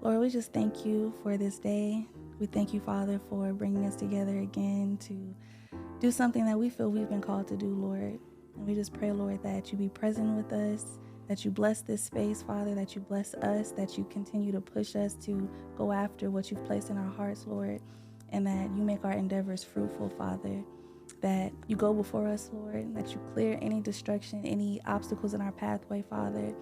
Lord, we just thank you for this day. We thank you, Father, for bringing us together again to do something that we feel we've been called to do, Lord. And we just pray, Lord, that you be present with us, that you bless this space, Father, that you bless us, that you continue to push us to go after what you've placed in our hearts, Lord, and that you make our endeavors fruitful, Father, that you go before us, Lord, that you clear any destruction, any obstacles in our pathway, Father,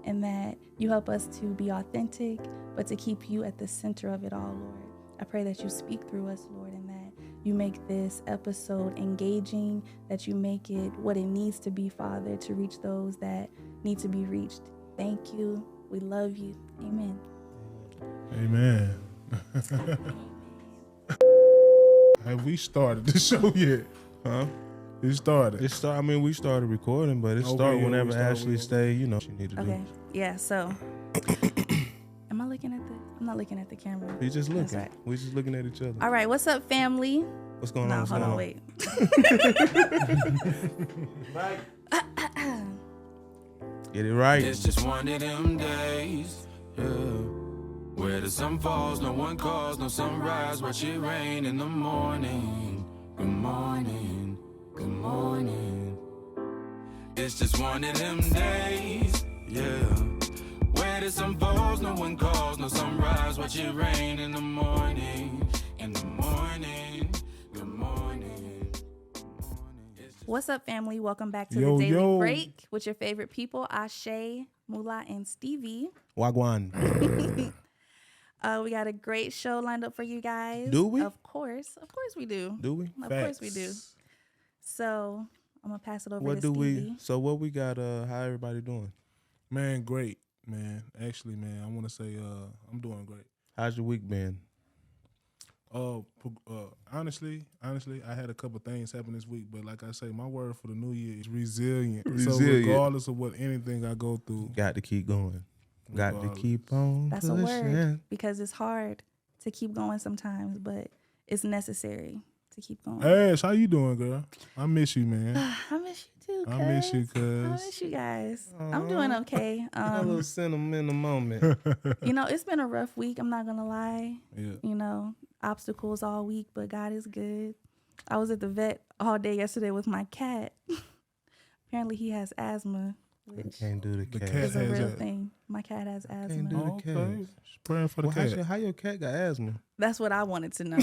and that you help us to be authentic, but to keep you at the center of it all, Lord. I pray that you speak through us, Lord, and that you make this episode engaging, that you make it what it needs to be, Father, to reach those that need to be reached. Thank you. We love you. Amen. Amen. Have we started the show yet? Huh? We started. I mean, we started recording, but it started whenever Ashley say, you know, she need to do. Okay. Yeah, so am I looking at I'm not looking at the camera. We just looking. That's right. We just looking at each other. All right, what's up, family? What's going No, on? hold on, wait. Get it right. It's just one of them days, yeah, where the sun falls, no one calls, no sunrise, watch it rain in the morning. Good morning, good morning. It's just one of them days, yeah, where the sun falls, no one calls, no sunrise, watch it rain in the morning. In the morning, good morning. What's up, family? Welcome back to Yo, the Daily yo. Break with your favorite people, Ashe, Mula, and Stevie. Wagwan. We got a great show lined up for you guys. Do we? Of course we do. Do we? Of course we do. So I'm gonna pass it over What to do Stevie. we? So what we got? How everybody doing? Man, great, man. Actually, man, I want to say I'm doing great. How's your week been? Honestly, I had a couple things happen this week, but like I say, my word for the new year is resilient. So Resilient. regardless of what anything I go through, Got to keep going. Got to regardless. keep on That's a pushing. word because it's hard to keep going sometimes, but it's necessary to keep going. Ash, how you doing, girl? I miss you, man. I miss you too, I miss you, I cuz. miss you guys. I'm doing okay. A little sentimental moment. You know, it's been a rough week. I'm not gonna lie. Yeah. You know, obstacles all week, but God is good. I was at the vet all day yesterday with my cat. Apparently, he has asthma, which Can't do the The cat. cat is a has real that. thing. My cat has asthma. Can't do the Oh, cat. okay. Just praying for the Well, cat. how your cat got asthma? That's what I wanted to know.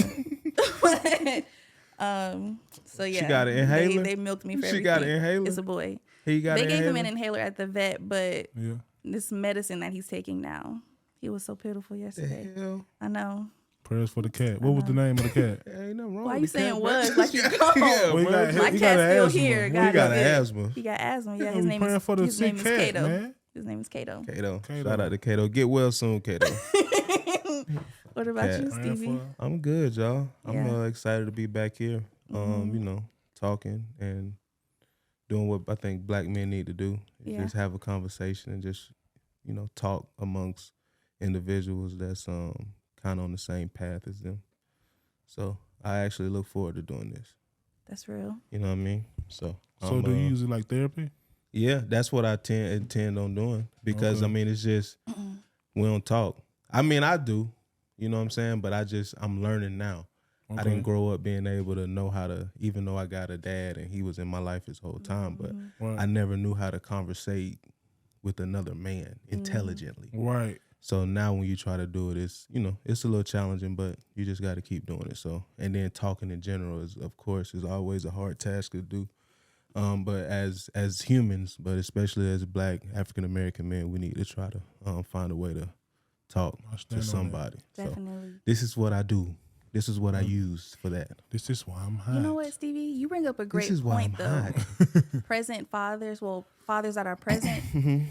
So yeah, She got an inhaler? They milked me for She everything. got an inhaler? It's a boy. He got They an gave him inhaler? an inhaler at the vet, but Yeah. this medicine that he's taking now, he was so pitiful yesterday. The hell? I know. Prayers for the cat. What was the name of the cat? Ain't nothing wrong Why with you the saying cat, was bro. like you go? Yeah, Well, he bro. got- My he cat's got an still asthma. here. He God He got is an good. asthma. He got asthma. Yeah, Yeah, his we name praying is for the his name sick is cat, Kato. man. His name is Kato. Kato. Kato. Shout out to Kato. Get well soon, Kato. What about Cat. you, Praying Stevie? for I'm good, y'all. I'm Yeah. excited to be back here. You know, talking and doing what I think black men need to do. Is Yeah. just have a conversation and just, you know, talk amongst individuals that's kind of on the same path as them. So I actually look forward to doing this. That's real. You know what I mean? So So do you use it like therapy? Yeah, that's what I intend on doing because Okay. I mean it's just we don't talk. I mean I do, you know what I'm saying, but I'm learning now. I Okay. didn't grow up being able to know how to, even though I got a dad and he was in my life his whole time, but Right. I never knew how to conversate with another man intelligently. Right. So now when you try to do it, it's, you know, it's a little challenging, but you just got to keep doing it. So, and then talking in general is, of course, is always a hard task to do. But as humans, but especially as Black African-American men, we need to try to find a way to talk I stand to on that. somebody. So Definitely. this is what I do. This is what I use for that. This is why I'm hot. You know what, Stevie? You bring up a great This is why point, I'm though. hot. Present fathers, well, fathers that are present, Mm-hmm.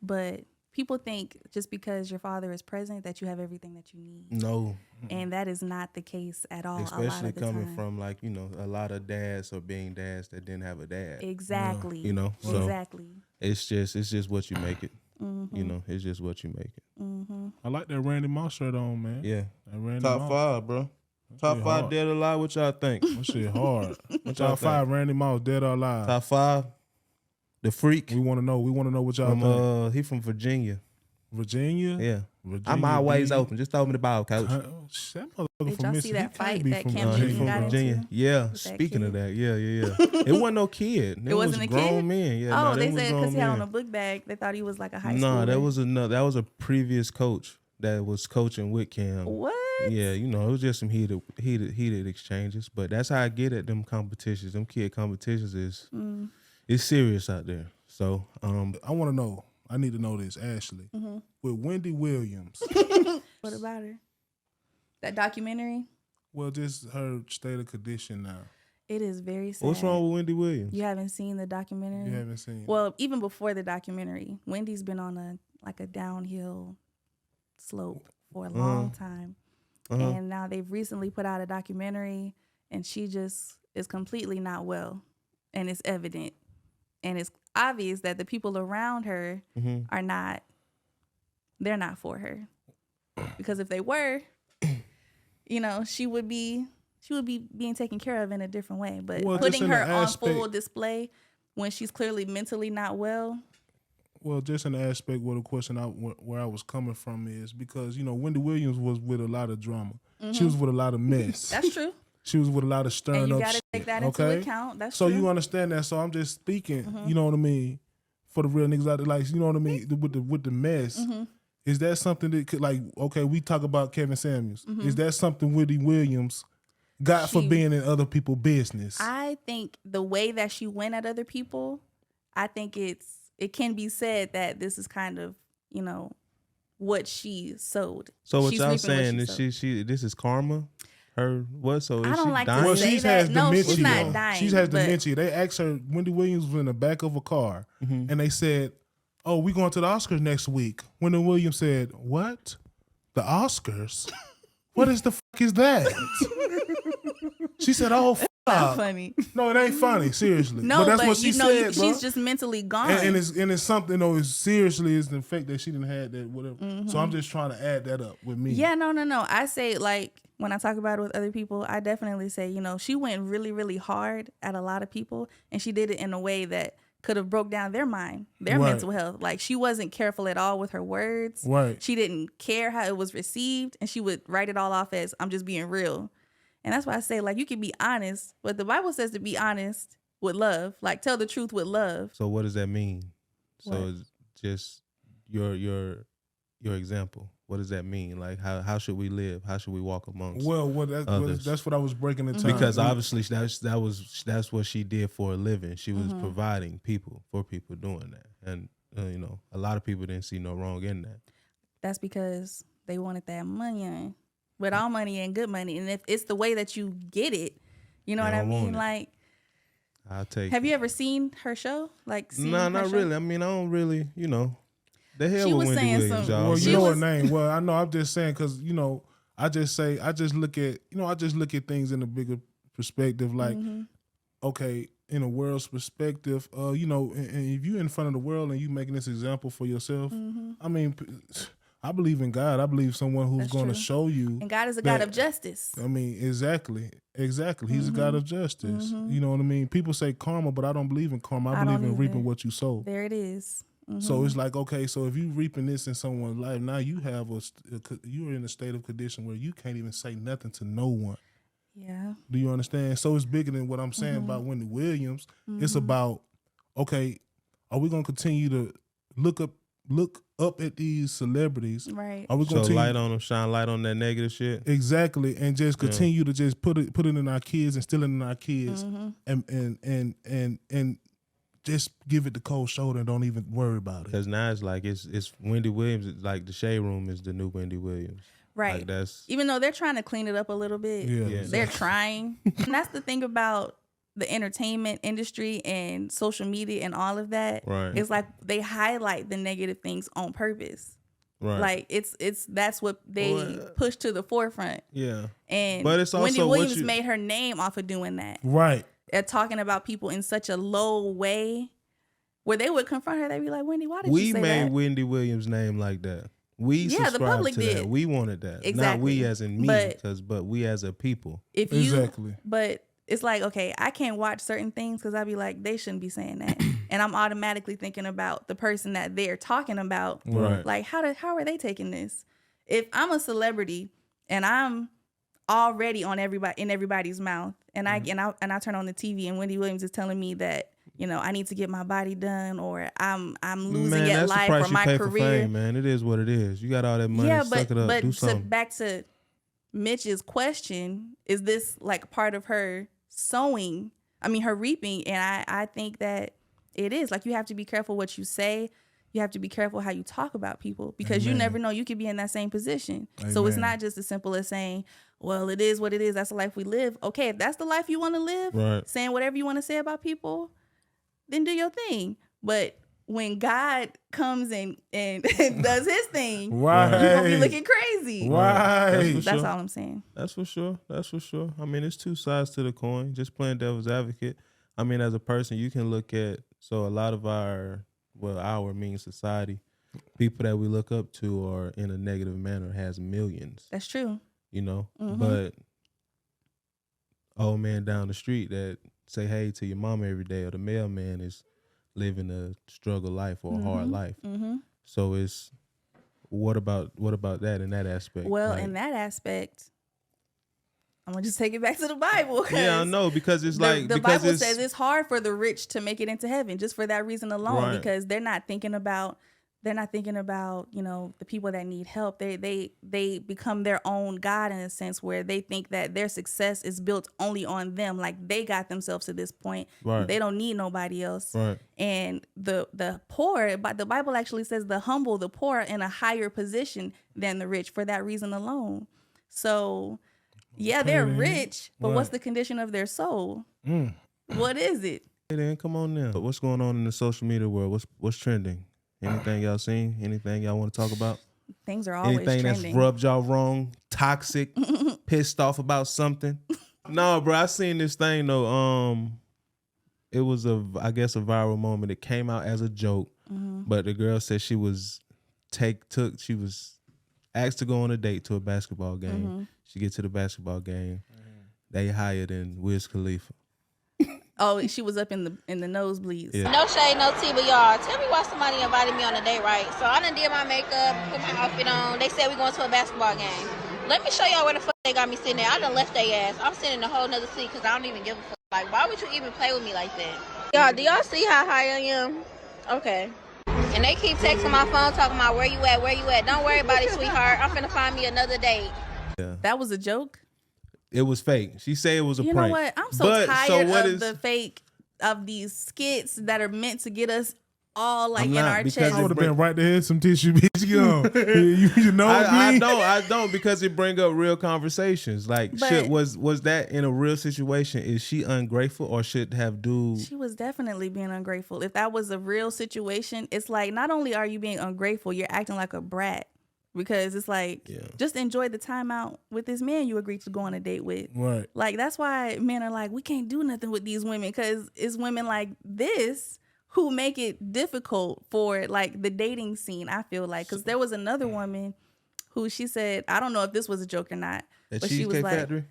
but people think just because your father is present that you have everything that you need. No, And that is not the case at all. a lot especially of the coming time. from like, you know, a lot of dads or being dads that didn't have a dad. Exactly. You know, so Exactly. it's just what you make it. You know, it's just what you make it. I like that Randy Moss shirt on, man. Yeah. That Randy Top Moss. 5, bro. Top shit 5 hard. dead or alive. What y'all think? That shit hard. y'all Top 5 think? Randy Moss, dead or alive. Top 5. The Freak. We want to know. We want to know what y'all From think. he from Virginia. Virginia. Yeah. Virginia I'm always D. open. Just throw me the ball, coach. That motherfucker Did from y'all see Mississippi. that He fight can't be that from Cam Virginia. Newton From got Virginia. into Yeah. with that Speaking of kid? that, yeah. It wasn't no kid. It wasn't a grown kid? men. Yeah, Oh, no, they them was said grown because he had on men. a book bag, they thought he was like a high schooler. No, that was a previous coach that was coaching with Cam. What? Yeah, you know, it was just some heated exchanges. But that's how I get at them competitions. Them kid competitions is it's serious out there. So I want to know. I need to know this, Ashley. With Wendy Williams. What about her? That documentary? Well, just her state of condition now. It is very sad. what's wrong with Wendy Williams? You haven't seen the documentary? You haven't seen. Well, even before the documentary, Wendy's been on a downhill slope for a long time. And now they've recently put out a documentary, and she just is completely not well. And it's evident. And it's obvious that the people around her are not, they're not for her. Because if they were, you know, she would be being taken care of in a different way. But Well, putting her on aspect, full display when she's clearly mentally not well. Well, just in the aspect where the question where I was coming from is because, you know, Wendy Williams was with a lot of drama. She was with a lot of mess. That's true. She was with a lot of stirring And you up got to shit, take that into okay? account. That's so true. you understand that. So I'm just speaking, you know what I mean, for the real niggas out there, like, you know what I mean, with the mess. Is that something that could, like, okay, we talk about Kevin Samuels. Is that something Wendy Williams got for being in other people's business? I think the way that she went at other people, I think it can be said that this is kind of, you know, what she sowed. So what She's y'all reaping saying what is she this is karma? Her what? So is I don't she like dying? to Well, say she that. has No, dementia. she's not dying. She has but dementia. They asked her, Wendy Williams was in the back of a car, and they said, "Oh, we going to the Oscars next week." Wendy Williams said, "What? The Oscars? What is the fuck is that?" She said, "Oh, fuck." Not funny. No, it ain't funny. Seriously. No, but that's but what she you know, said, bro. she's just mentally gone. And it's something though. Is seriously is the fact that she didn't have that whatever. So I'm just trying to add that up with me. Yeah, no. I say, like, when I talk about it with other people, I definitely say, you know, she went really, really hard at a lot of people, and she did it in a way that could have broke down their mind, their Right. mental health. Like, she wasn't careful at all with her words. Right. She didn't care how it was received, and she would write it all off as, I'm just being real. And that's why I say, like, you can be honest, but the Bible says to be honest with love, like, tell the truth with love. So what does that mean? What? So it's just your example. What does that mean? Like how should we live? How should we walk amongst? Well, others? that's what I was breaking the time. Because obviously that's what she did for a living. She was providing for people doing that, and you know, a lot of people didn't see no wrong in that. That's because they wanted that money. But all money ain't good money. And if it's the way that you get it, you know They what I don't want mean? it. Like, I'll take. have you ever seen her show? Like, No, her not show? really. I mean, I don't really. You know, the hell She with was Wendy saying Williams, some- y'all. Well, She you know her was- name. Well, I know. I'm just saying because you know, I just look at things in a bigger perspective. Like, okay, in a world's perspective, you know, and if you in front of the world and you making this example for yourself, I mean, I believe in God. I believe someone who's That's going to true. show you. And God is a God that- of justice. I mean, exactly. He's a God of justice. You know what I mean? People say karma, but I don't believe in karma. I I believe don't in reaping either. what you sow. There it is. So it's like, okay, so if you reaping this in someone's life, now you have you're in a state of condition where you can't even say nothing to no one. Yeah. Do you understand? So it's bigger than what I'm saying about Wendy Williams. It's about, okay, are we gonna continue to look up at these celebrities? Right. Are we So gonna light on them, shine light on that negative shit. exactly and just continue to just put it in our kids, instill it in our kids, and just give it the cold shoulder and don't even worry about it. Because now it's like it's Wendy Williams. It's like the Shade Room is the new Wendy Williams. Right. Like that's Even though they're trying to clean it up a little bit, Yeah. they're trying. And that's the thing about the entertainment industry and social media and all of that. Right. It's like they highlight the negative things on purpose. right. Like that's what they push to the forefront. yeah. And But it's also Wendy what Williams you- made her name off of doing that. Right. They're talking about people in such a low way where they would confront her. They'd be like, Wendy, why did We you say made that? Wendy Williams' name like that. We Yeah, the subscribed public to did. that. We wanted that. Not Exactly. we as in me, But- but we as a people. If you, Exactly. But it's like, okay, I can't watch certain things because I'd be like, they shouldn't be saying that. And I'm automatically thinking about the person that they're talking about. Right. Like, how are they taking this? If I'm a celebrity and I'm already on everybody's mouth, and I turn on the TV and Wendy Williams is telling me that, you know, I need to get my body done, or I'm losing at life, or my career. For fame, man. It is what it is. You got all that money, suck it up, do something. Back to Mitch's question, is this like part of her sowing? I mean, her reaping, and I think that it is. Like, you have to be careful what you say. You have to be careful how you talk about people, because you never know, you could be in that same position. So it's not just as simple as saying, well, it is what it is. That's the life we live. Okay, if that's the life you want to live, saying whatever you want to say about people, then do your thing. But when God comes and does his thing, you're going to be looking crazy. That's all I'm saying. That's for sure. That's for sure. I mean, it's two sides to the coin. Just playing devil's advocate. I mean, as a person, you can look at, so a lot of our mean society, people that we look up to are in a negative manner, has millions. That's true. You know, but old man down the street that say hey to your mama every day, or the mailman, is living a struggle life or a hard life. So it's, what about that in that aspect? Well, like, in that aspect, I'm gonna just take it back to the Bible. Yeah, I know, because it's like the Bible says it's hard for the rich to make it into heaven, just for that reason alone, because they're not thinking about, you know, the people that need help. They become their own God, in a sense, where they think that their success is built only on them. Like, they got themselves to this point. They don't need nobody else. And the poor, but the Bible actually says the humble, the poor, are in a higher position than the rich for that reason alone. So yeah, they're rich, but what's the condition of their soul? What is it? Hey, then come on now. What's going on in the social media world? What's trending? Anything y'all seen? Anything y'all want to talk about? Things are always trending. Anything that's rubbed y'all wrong, toxic, pissed off about something? No, bro, I seen this thing though. It was I guess a viral moment. It came out as a joke, but the girl said she was asked to go on a date to a basketball game. She get to the basketball game. They hired in Wiz Khalifa. Oh, she was up in the nosebleeds. Yeah. No shade, no tea, but y'all, tell me why somebody invited me on a date, right? So I done did my makeup, put my outfit on. They said we going to a basketball game. Let me show y'all where the fuck they got me sitting there. I done left their ass. I'm sitting in a whole nother seat because I don't even give a fuck. Like, why would you even play with me like that? Y'all, do y'all see how high I am? Okay. And they keep texting my phone talking about where you at. Don't worry about it, sweetheart. I'm finna find me another date. Yeah. That was a joke? It was fake. She said it was a prank. You know what? I'm so tired of the fake, of these skits that are meant to get us all like in our chest. I would have been right there, some tissue, bitch. You know I don't, because it bring up real conversations. Like, was that in a real situation? Is she ungrateful, or should have She was definitely being ungrateful. If that was a real situation, it's like, not only are you being ungrateful, you're acting like a brat. Because it's like, just enjoy the time out with this man you agreed to go on a date with. Right. Like, that's why men are like, we can't do nothing with these women, because it's women like this who make it difficult for like the dating scene, I feel like. Because there was another woman who, she said, I don't know if this was a joke or not, but she was like, Factory?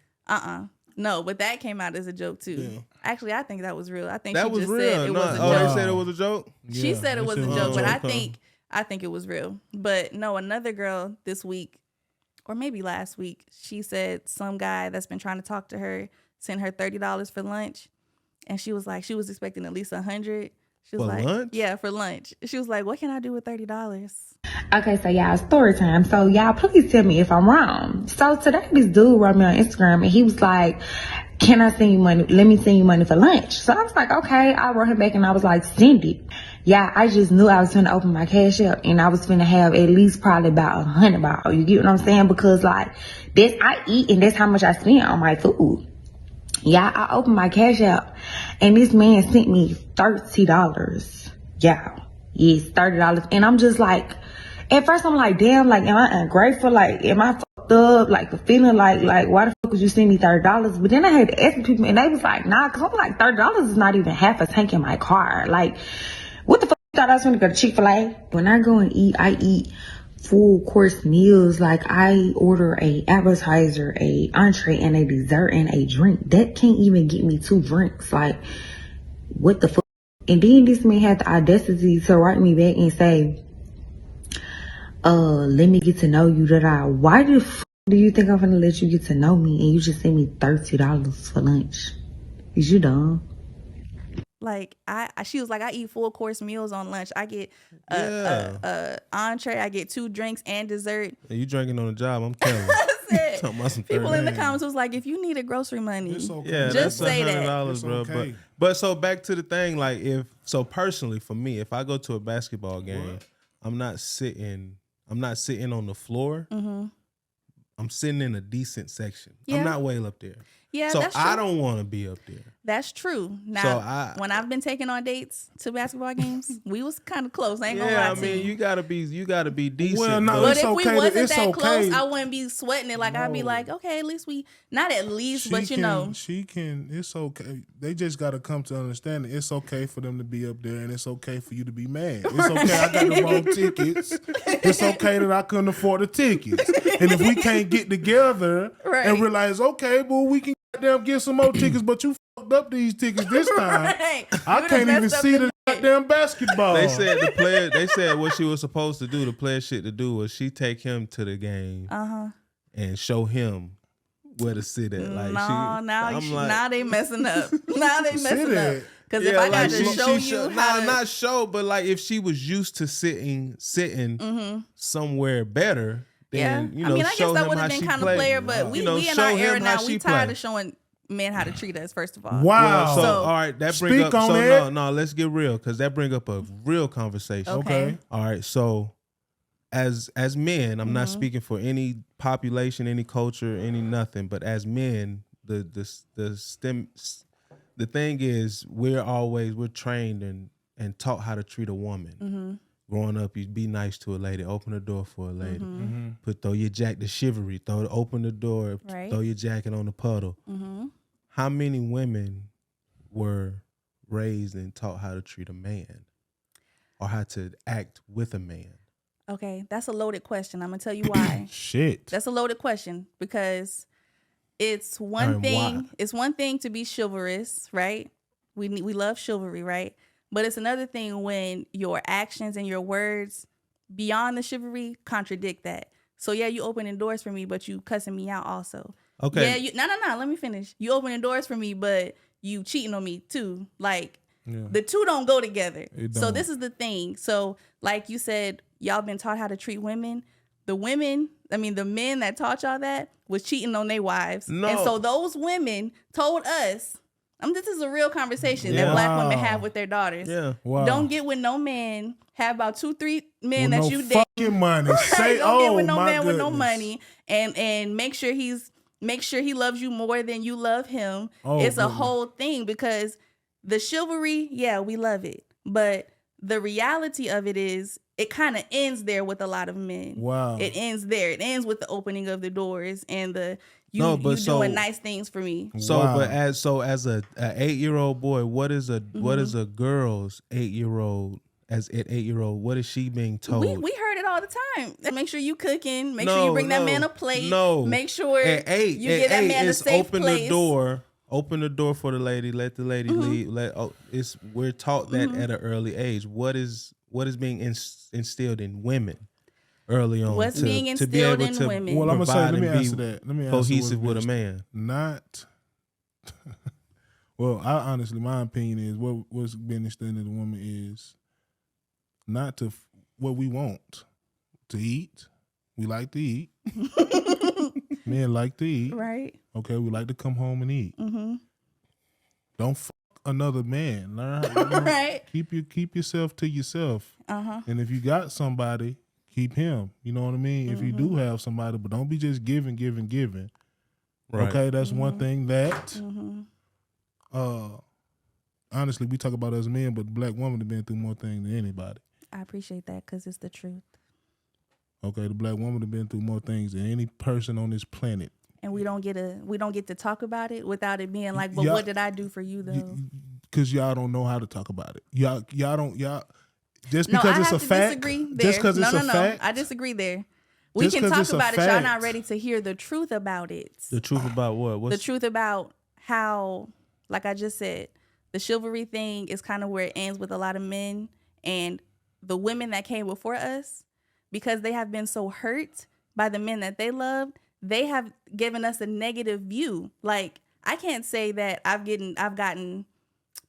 No, but that came out as a joke too. Yeah. Actually, I think that was real. I think that she was just real. said it was a joke. Oh, they said it was a joke? She said it was a joke, but I think it was real. But no, another girl this week, or maybe last week, she said some guy that's been trying to talk to her sent her $30 for lunch. And she was like, she was expecting at least $100. She was like, lunch? Yeah, for lunch. She was like, what can I do with $30? Okay, so y'all, story time. So y'all, please tell me if I'm wrong. So today this dude wrote me on Instagram and he was like, can I send you money? Let me send you money for lunch. So I was like, okay. I wrote him back and I was like, send it. Yeah, I just knew I was going to open my Cash App and I was going to have at least probably about $100. You get what I'm saying? Because like, I eat and that's how much I spend on my food. Yeah, I opened my Cash App and this man sent me $30. Yeah, yes, $30. And I'm just like, at first I'm like, damn, like, am I ungrateful? Like, am I fucked up? Like, feeling like, why the fuck would you send me $30? But then I had to ask people and they was like, nah, cause I'm like, $30 is not even half a tank in my car. Like, what the fuck you thought I was gonna go to Chick-fil-A? When I go and eat, I eat full course meals. Like, I order a appetizer, a entree, and a dessert and a drink. That can't even get me 2 drinks. Like, what the fuck? And then this man had the audacity to write me back and say, let me get to know you. Why the f do you think I'm gonna let you get to know me and you just send me $30 for lunch? Is you dumb? Like she was like, I eat full course meals on lunch. I get a entree, I get 2 drinks and dessert. And you drinking on the job? I'm telling Talking about some people in the 30. comments was like, if you needed grocery money, It's okay. Yeah, just that's say that. $100, bro. Okay. But so back to the thing, like personally for me, if I go to a basketball game, I'm not sitting on the floor. Mm-hmm. I'm sitting in a decent section. Yeah. I'm not way up there. Yeah, so that's true. I don't want to be up there. That's true. Now, when I've been taken on dates to basketball games, we was kind of close. I ain't gonna lie to you. you gotta be decent. Well, no, but it's if okay. we wasn't It's that okay. close, I wouldn't be sweating it. Like I'd be like, okay, at least not at least, but you know, she can. It's okay. They just got to come to understand that it's okay for them to be up there, and it's okay for you to be mad. It's okay. I got the wrong tickets. It's okay that I couldn't afford the tickets, and if we can't get together and realize, okay, well, we can goddamn get some more tickets, but you fucked up these tickets this time. I can't even see the goddamn basketball. They said what she was supposed to do, the player shit to do was she take him to the game and show him where to sit at. Like now they messing up. Now they messing up. Because if I got to show you how to... not show, but like if she was used to sitting somewhere better, then I mean, I guess that would have been kind of player, but we in our era now. We tired of showing men how to treat us. First of all, wow. So all right, that bring up. So no, let's get real because that bring up a real conversation. Okay. All right, so as men, I'm not speaking for any population, any culture, any nothing, but as men, the thing is we're trained and taught how to treat a woman. Growing up, you be nice to a lady, open the door for a lady, throw your the chivalry, open the door, throw your jacket on the puddle. How many women were raised and taught how to treat a man or how to act with a man? Okay, that's a loaded question. I'm gonna tell you why. Shit. That's a loaded question because it's one thing. Why? It's one thing to be chivalrous, right? We love chivalry, right? But it's another thing when your actions and your words beyond the chivalry contradict that. So yeah, you opening doors for me, but you cussing me out also. Okay. Yeah, no. Let me finish. You opening doors for me, but you cheating on me too. Like the two don't go together. So this is the thing. So like you said, y'all been taught how to treat women. The men that taught y'all that was cheating on their wives. No. And so those women told us, this is a real conversation that black women have with their daughters. Yeah. Wow. Don't get with no man. Have about 2-3 men that you date. Fucking money. Right? Say, don't get with no my man goodness. with no money, and make sure he loves you more than you love him. It's a whole thing because the chivalry, yeah, we love it, but the reality of it is it kind of ends there with a lot of men. Wow. It ends there. It ends with the opening of the doors and the you doing nice things for me. So, but as a 8-year-old boy, what is a girl's 8-year-old? As an 8-year-old, what is she being told? We heard it all the time. Make sure you cooking. Make sure you bring that man a plate. Make sure you get that man a safe place. Open the door for the lady. Let the lady leave. We're taught that at an early age. What is being instilled in women early on? What's being instilled in women? Well, I'm gonna say, let me answer that. Let me answer cohesive with a man. Not. Well, I honestly, my opinion is what's being instilled in the woman is not to what we want to eat. We like to eat. Men like to eat. Right. Okay, we like to come home and eat. Don't fuck another man. Learn how right. Keep yourself to yourself. And if you got somebody, keep him. You know what I mean? If you do have somebody, but don't be just giving. Right. Okay, that's one thing that honestly we talk about as men, but the black woman have been through more things than anybody. I appreciate that because it's the truth. Okay, the black woman have been through more things than any person on this planet. And we don't get to talk about it without it being like, but what did I do for you though? Because y'all don't know how to talk about it. Y'all just because it's a fact. Just because it's a fact. I disagree there. We can talk about it. Y'all not ready to hear the truth about it. The truth about what? The truth about how, like I just said, the chivalry thing is kind of where it ends with a lot of men, and the women that came before us, because they have been so hurt by the men that they loved, they have given us a negative view. Like, I can't say that I've gotten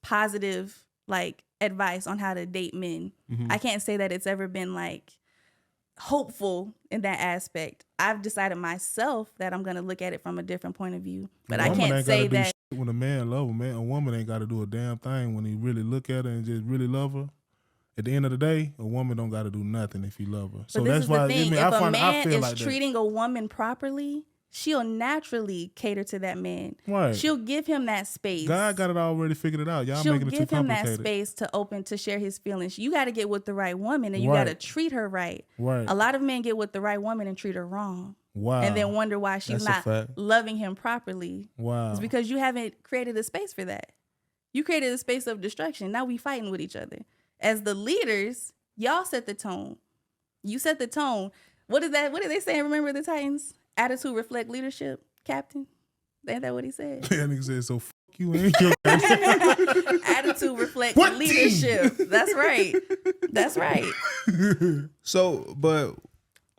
positive like advice on how to date men. I can't say that it's ever been like hopeful in that aspect. I've decided myself that I'm going to look at it from a different point of view. But I can't say that when a man love a woman ain't got to do a damn thing when he really look at her and just really love her. At the end of the day, a woman don't got to do nothing if he love her. So that's why if a man is like treating a woman properly, she'll naturally cater to that man. Right. She'll give him that space. God got it already figured it out. Y'all She'll making it too give him that complicated. space to share his feelings. You got to get with the right woman, and you Right. got to treat her right. Right. A lot of men get with the right woman and treat her wrong. Wow. And then wonder why she's That's a not fact. loving him properly. Wow. It's because you haven't created a space for that. You created a space of destruction. Now we fighting with each other. As the leaders, y'all set the tone. You set the tone. What is that? What did they say? Remember the Titans? Attitude reflect leadership, Captain. Ain't that what he said? That nigga said, so fuck you and your Attitude reflect What leadership. That's right. That's right. So, but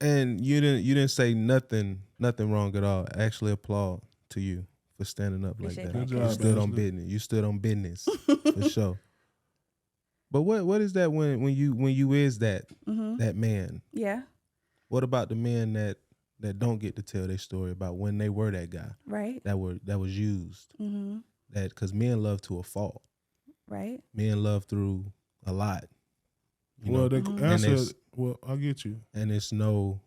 and you didn't say nothing wrong at all. Actually, applaud to you for standing up like Appreciate that. that. Good You job, stood on Ashley. business. You stood on business for sure. But what is that when you is that that man? Yeah. What about the men that don't get to tell their story about when they were that guy Right. that was used? That because men love to a fault. Right. Men love through a lot. You Well, know? the And answer, it's- well, I'll get you. and it's no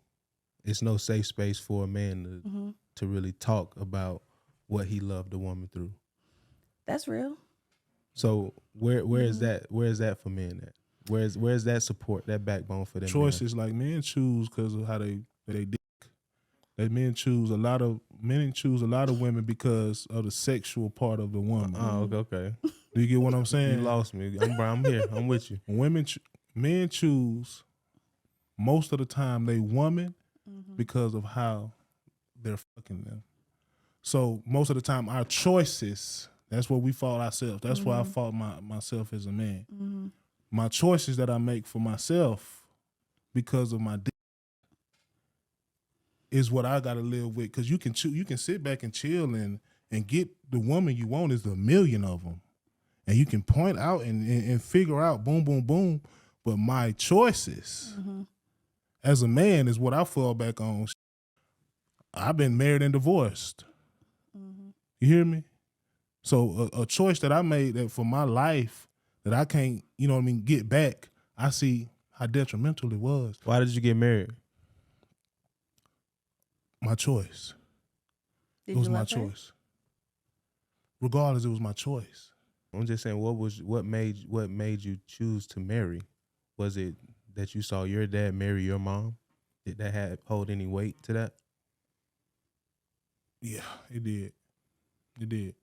safe space for a man to really talk about what he loved a woman through. That's real. So where is that for men at? Where's that support, that backbone for them? Choices like men choose because of how they dick. That men choose a lot of women because of the sexual part of the woman. Oh, okay. Do you get what I'm saying? You lost me. I'm here. I'm with you. Men choose most of the time they woman because of how they're fucking them. So most of the time our choices, that's where we fault ourselves. That's why I fault myself as a man. My choices that I make for myself because of my dick is what I gotta live with. Cause you can sit back and chill and get the woman you want is a million of them. And you can point out and figure out boom, boom, boom. But my choices as a man is what I fall back on. I've been married and divorced. You hear me? So a choice that I made that for my life that I can't, get back, I see how detrimental it was. Why did you get married? My choice. Did It was you my love her? choice. Regardless, it was my choice. I'm just saying, what made you choose to marry? Was it that you saw your dad marry your mom? Did that hold any weight to that? Yeah, it did. It did.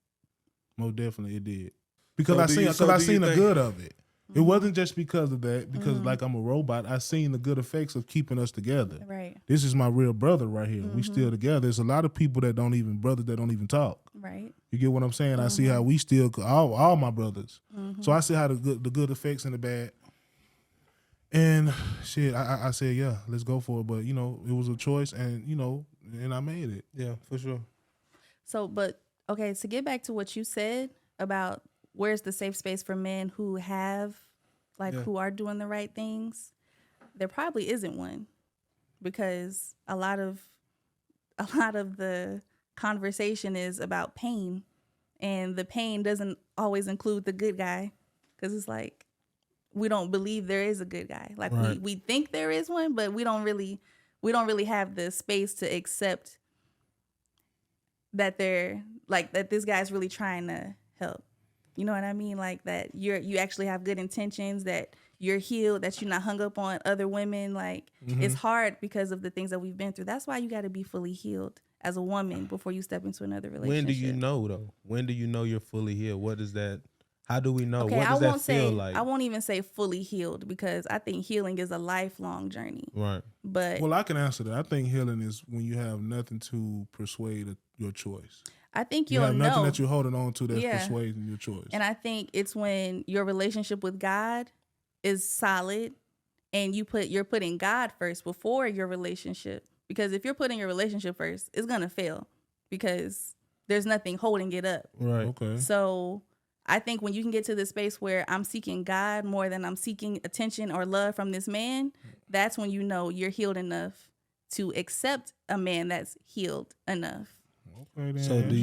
Most definitely it did. Because So I do seen you- so I do you seen the think- good of it. It wasn't just because of that, because like I'm a robot, I seen the good effects of keeping us together. Right. This is my real brother right here. We still together. There's a lot of people brothers that don't even talk. Right. You get what I'm saying? I see how we still all my brothers. So I see how the good effects and the bad. And shit, I said, yeah, let's go for it. But it was a choice, and and I made it. Yeah, for sure. So, but okay, to get back to what you said about where's the safe space for men who have, who are doing the right things, there probably isn't one, because a lot of the conversation is about pain, and the pain doesn't always include the good guy, because it's like we don't believe there is a good guy. Like Right. we think there is one, but we don't really have the space to accept that that this guy's really trying to help. You know what I mean? Like that you actually have good intentions, that you're healed, that you're not hung up on other women. Like it's hard because of the things that we've been through. That's why you got to be fully healed as a woman before you step into another relationship. When do you know though? When do you know you're fully healed? What is that? How do we know? Okay, What does that feel like? I won't even say fully healed, because I think healing is a lifelong journey. Right. But Well, I can answer that. I think healing is when you have nothing to persuade your choice. I think You you'll have nothing know. that you're holding on to that's Yeah. persuading your choice. And I think it's when your relationship with God is solid and you're putting God first before your relationship. Because if you're putting your relationship first, it's gonna fail because there's nothing holding it up. Right. Okay. So I think when you can get to the space where I'm seeking God more than I'm seeking attention or love from this man, that's when you know you're healed enough to accept a man that's healed enough. Okay, then. So do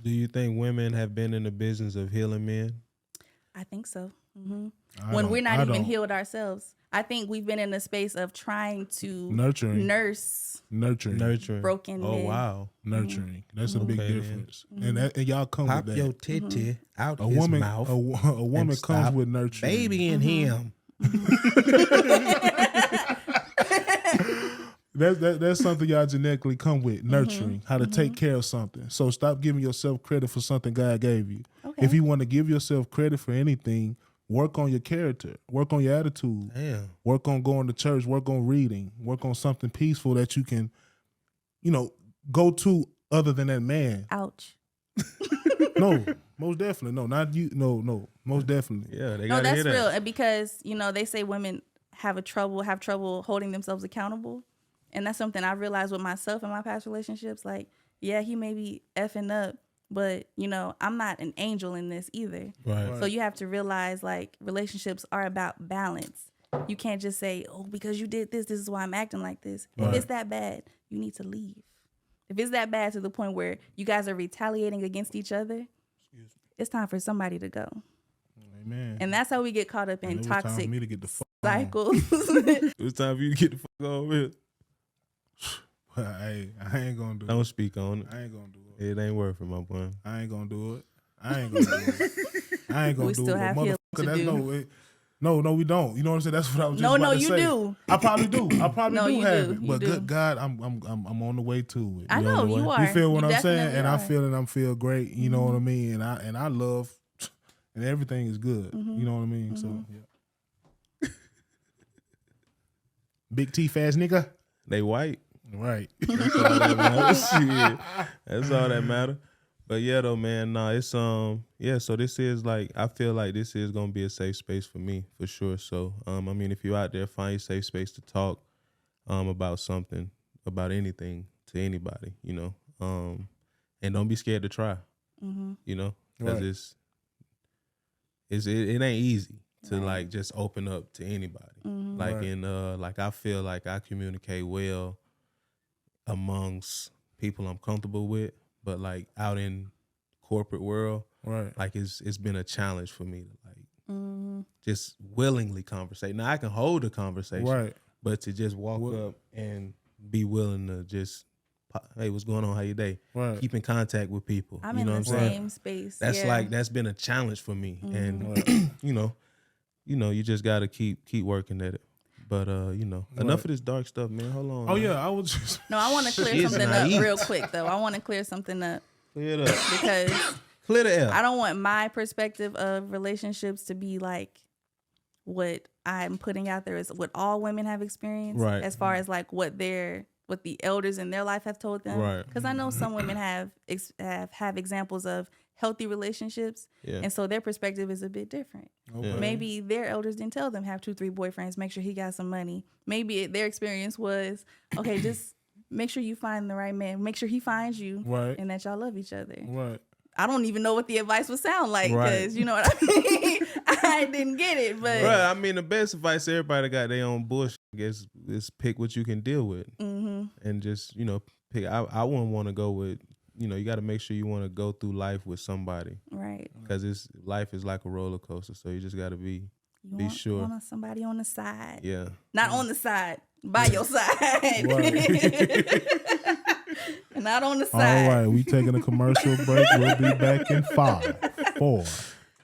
you think women have been in the business of healing men? I think so. When we're not even healed ourselves. I think we've been in a space of trying to nurse broken men. Oh, wow. Nurturing. That's a big difference. Mm-hmm. And y'all come Pop with that. your titty out A his woman, mouth. a woman comes with nurturing. Baby in him. That's something y'all genetically come with, nurturing, how to take care of something. So stop giving yourself credit for something God gave you. Okay. If you want to give yourself credit for anything, work on your character, work on your attitude, work on going to church, work on reading, work on something peaceful that you can, go to other than that man. Ouch. No, most definitely. No, not you. No, most definitely. Yeah, they No, gotta that's hear that. real. And because, they say women have trouble holding themselves accountable. And that's something I realized with myself in my past relationships. Like, yeah, he may be effing up, but, I'm not an angel in this either. Right. So you have to realize, like, relationships are about balance. You can't just say, oh, because you did this is why I'm acting like this. If it's that bad, you need to leave. If it's that bad to the point where you guys are retaliating against each other, it's time for somebody to go. Amen. And that's how we get caught up in toxic time for me to get the fuck cycles. It's time for you to get the fuck on with. Hey, I ain't gonna do it. Don't speak on it. I ain't gonna do it. It ain't worth it, my boy. I ain't gonna do it. I ain't gonna do it. We still have healing to do. No, we don't. You know what I'm saying? That's what I was just No, about to you say. do. I probably do. I probably No, do you have do. it. You But do. good God, I'm on the way to it. I know you are. You feel what You I'm saying? definitely And are. I feel great. You know what I mean? And I love, and everything is good. You know what I mean? So yeah. Big T fast nigga. They white. Right. That's all that matters. Shit. That's all that matter. But yeah, though, man, it's so this is like, I feel like this is gonna be a safe space for me for sure. So I mean, if you're out there, find your safe space to talk about something, about anything to anybody, and don't be scared to try, because Right. it ain't easy to like just open up to anybody. Like Right. like I feel like I communicate well amongst people I'm comfortable with, but like out in corporate world, Right. like it's been a challenge for me to like just willingly conversate. Now I can hold a conversation, Right. but to just walk up and be willing to just, hey, what's going on? How your day? Right. Keep in contact with people. I'm you in know the what I'm saying? same space. That's yeah. that's been a challenge for me, and you just got to keep working at it. But enough of this dark stuff, man. Hold on. Oh man. yeah, I was just No, I want to clear She's something naive. up real quick, though. I want to clear something up Clear it up. because Clear the air. I don't want my perspective of relationships to be like what I'm putting out there is what all women have experienced, Right. as far as like what the elders in their life have told them. Right. Because I know some women have examples of healthy relationships, Yeah. and so their perspective is a bit different. okay. Maybe their elders didn't tell them have 2-3 boyfriends, make sure he got some money. Maybe their experience was, okay, just make sure you find the right man, make sure he finds you, Right. and that y'all love each other. Right. I don't even know what the advice would sound like, Right. because you know what I mean. I didn't get it, but Right. I mean, the best advice everybody got their own bullshit. I guess is pick what you can deal with, and just pick. I wouldn't want to go with. You got to make sure you want to go through life with somebody, right. because life is like a roller coaster. So you just got to be sure. You want somebody on the side, Yeah. not on the side, by your side, not on the All side. right, we taking a commercial break. We'll be back in 5, 4.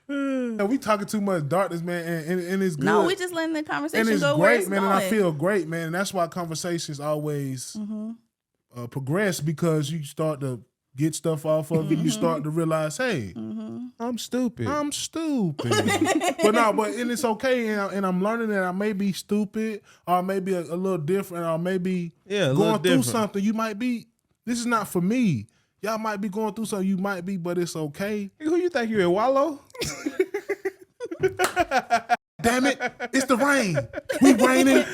Yeah, we talking too much darkness, man, and it's good. No, we just letting the and conversation it's go where great, it's man, going. and I feel great, man. And that's why conversations always progress, because you start to get stuff off of it. You start to realize, hey, I'm stupid. I'm stupid. and it's okay. And I'm learning that I may be stupid, or maybe a little different, or maybe little going through different. something. You might be, this is not for me. Y'all might be going through something. You might be, but it's okay. Who you think you at, Wallow? Damn it, it's the rain. We raining.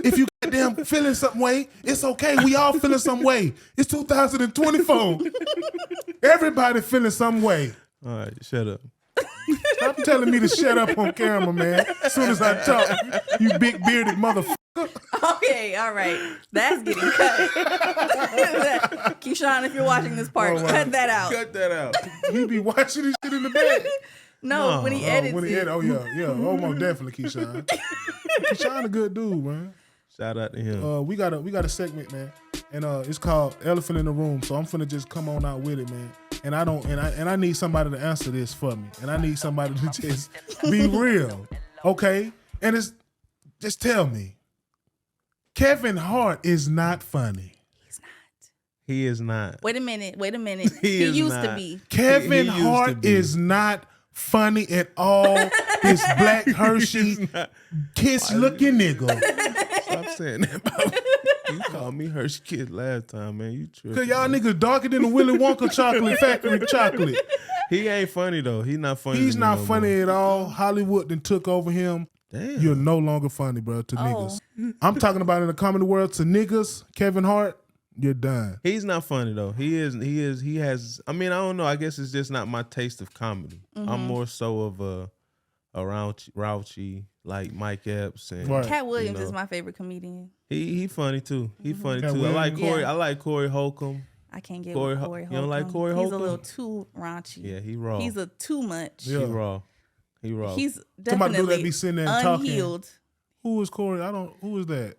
If you goddamn feeling some way, it's okay. We all feeling some way. It's 2024. Everybody feeling some way. All right, shut up. Stop telling me to shut up on camera, man. As soon as I talk, you big bearded motherfucker. Okay, all right. That's getting cut. Keyshawn, if you're watching this part, cut that out. Cut that out. He be watching this shit in the bed. No, when he edits it. Oh yeah, almost definitely Keyshawn. Keyshawn a good dude, man. Shout out to him. We got a segment, man, and it's called Elephant in the Room. So I'm finna just come on out with it, man. And I need somebody to answer this for me, and I need somebody to just be real, okay? And it's just tell me, Kevin Hart is not funny. He is not. Wait a minute. He used to be. Kevin Hart is not funny at all. This black Hershey kiss-looking nigga. Stop saying that about me. You called me Hershey Kiss last time, man. You tripping. Cause y'all niggas darker than the Willy Wonka chocolate factory chocolate. He ain't funny though. He's not funny. He's not funny at all. Hollywood then took over him. Damn. You're no longer funny, bro, to niggas. I'm talking about in the comedy world to niggas. Kevin Hart, you're done. He's not funny though. He has. I mean, I don't know. I guess it's just not my taste of comedy. I'm more so of a raunchy like Mike Epps and Right. Cat Williams is my favorite comedian. He funny too. He funny Cat too. Williams. I like Corey. Yeah. I like Corey Holcomb. I can't get Corey with Ho- Corey you Holcomb. don't like Corey He's Holcomb? a little too raunchy. Yeah, he raw. He's a too much. Yeah. He raw. He raw. He's Somebody do that, definitely be sitting there and talking. unhealed. Who is Corey? Who is that?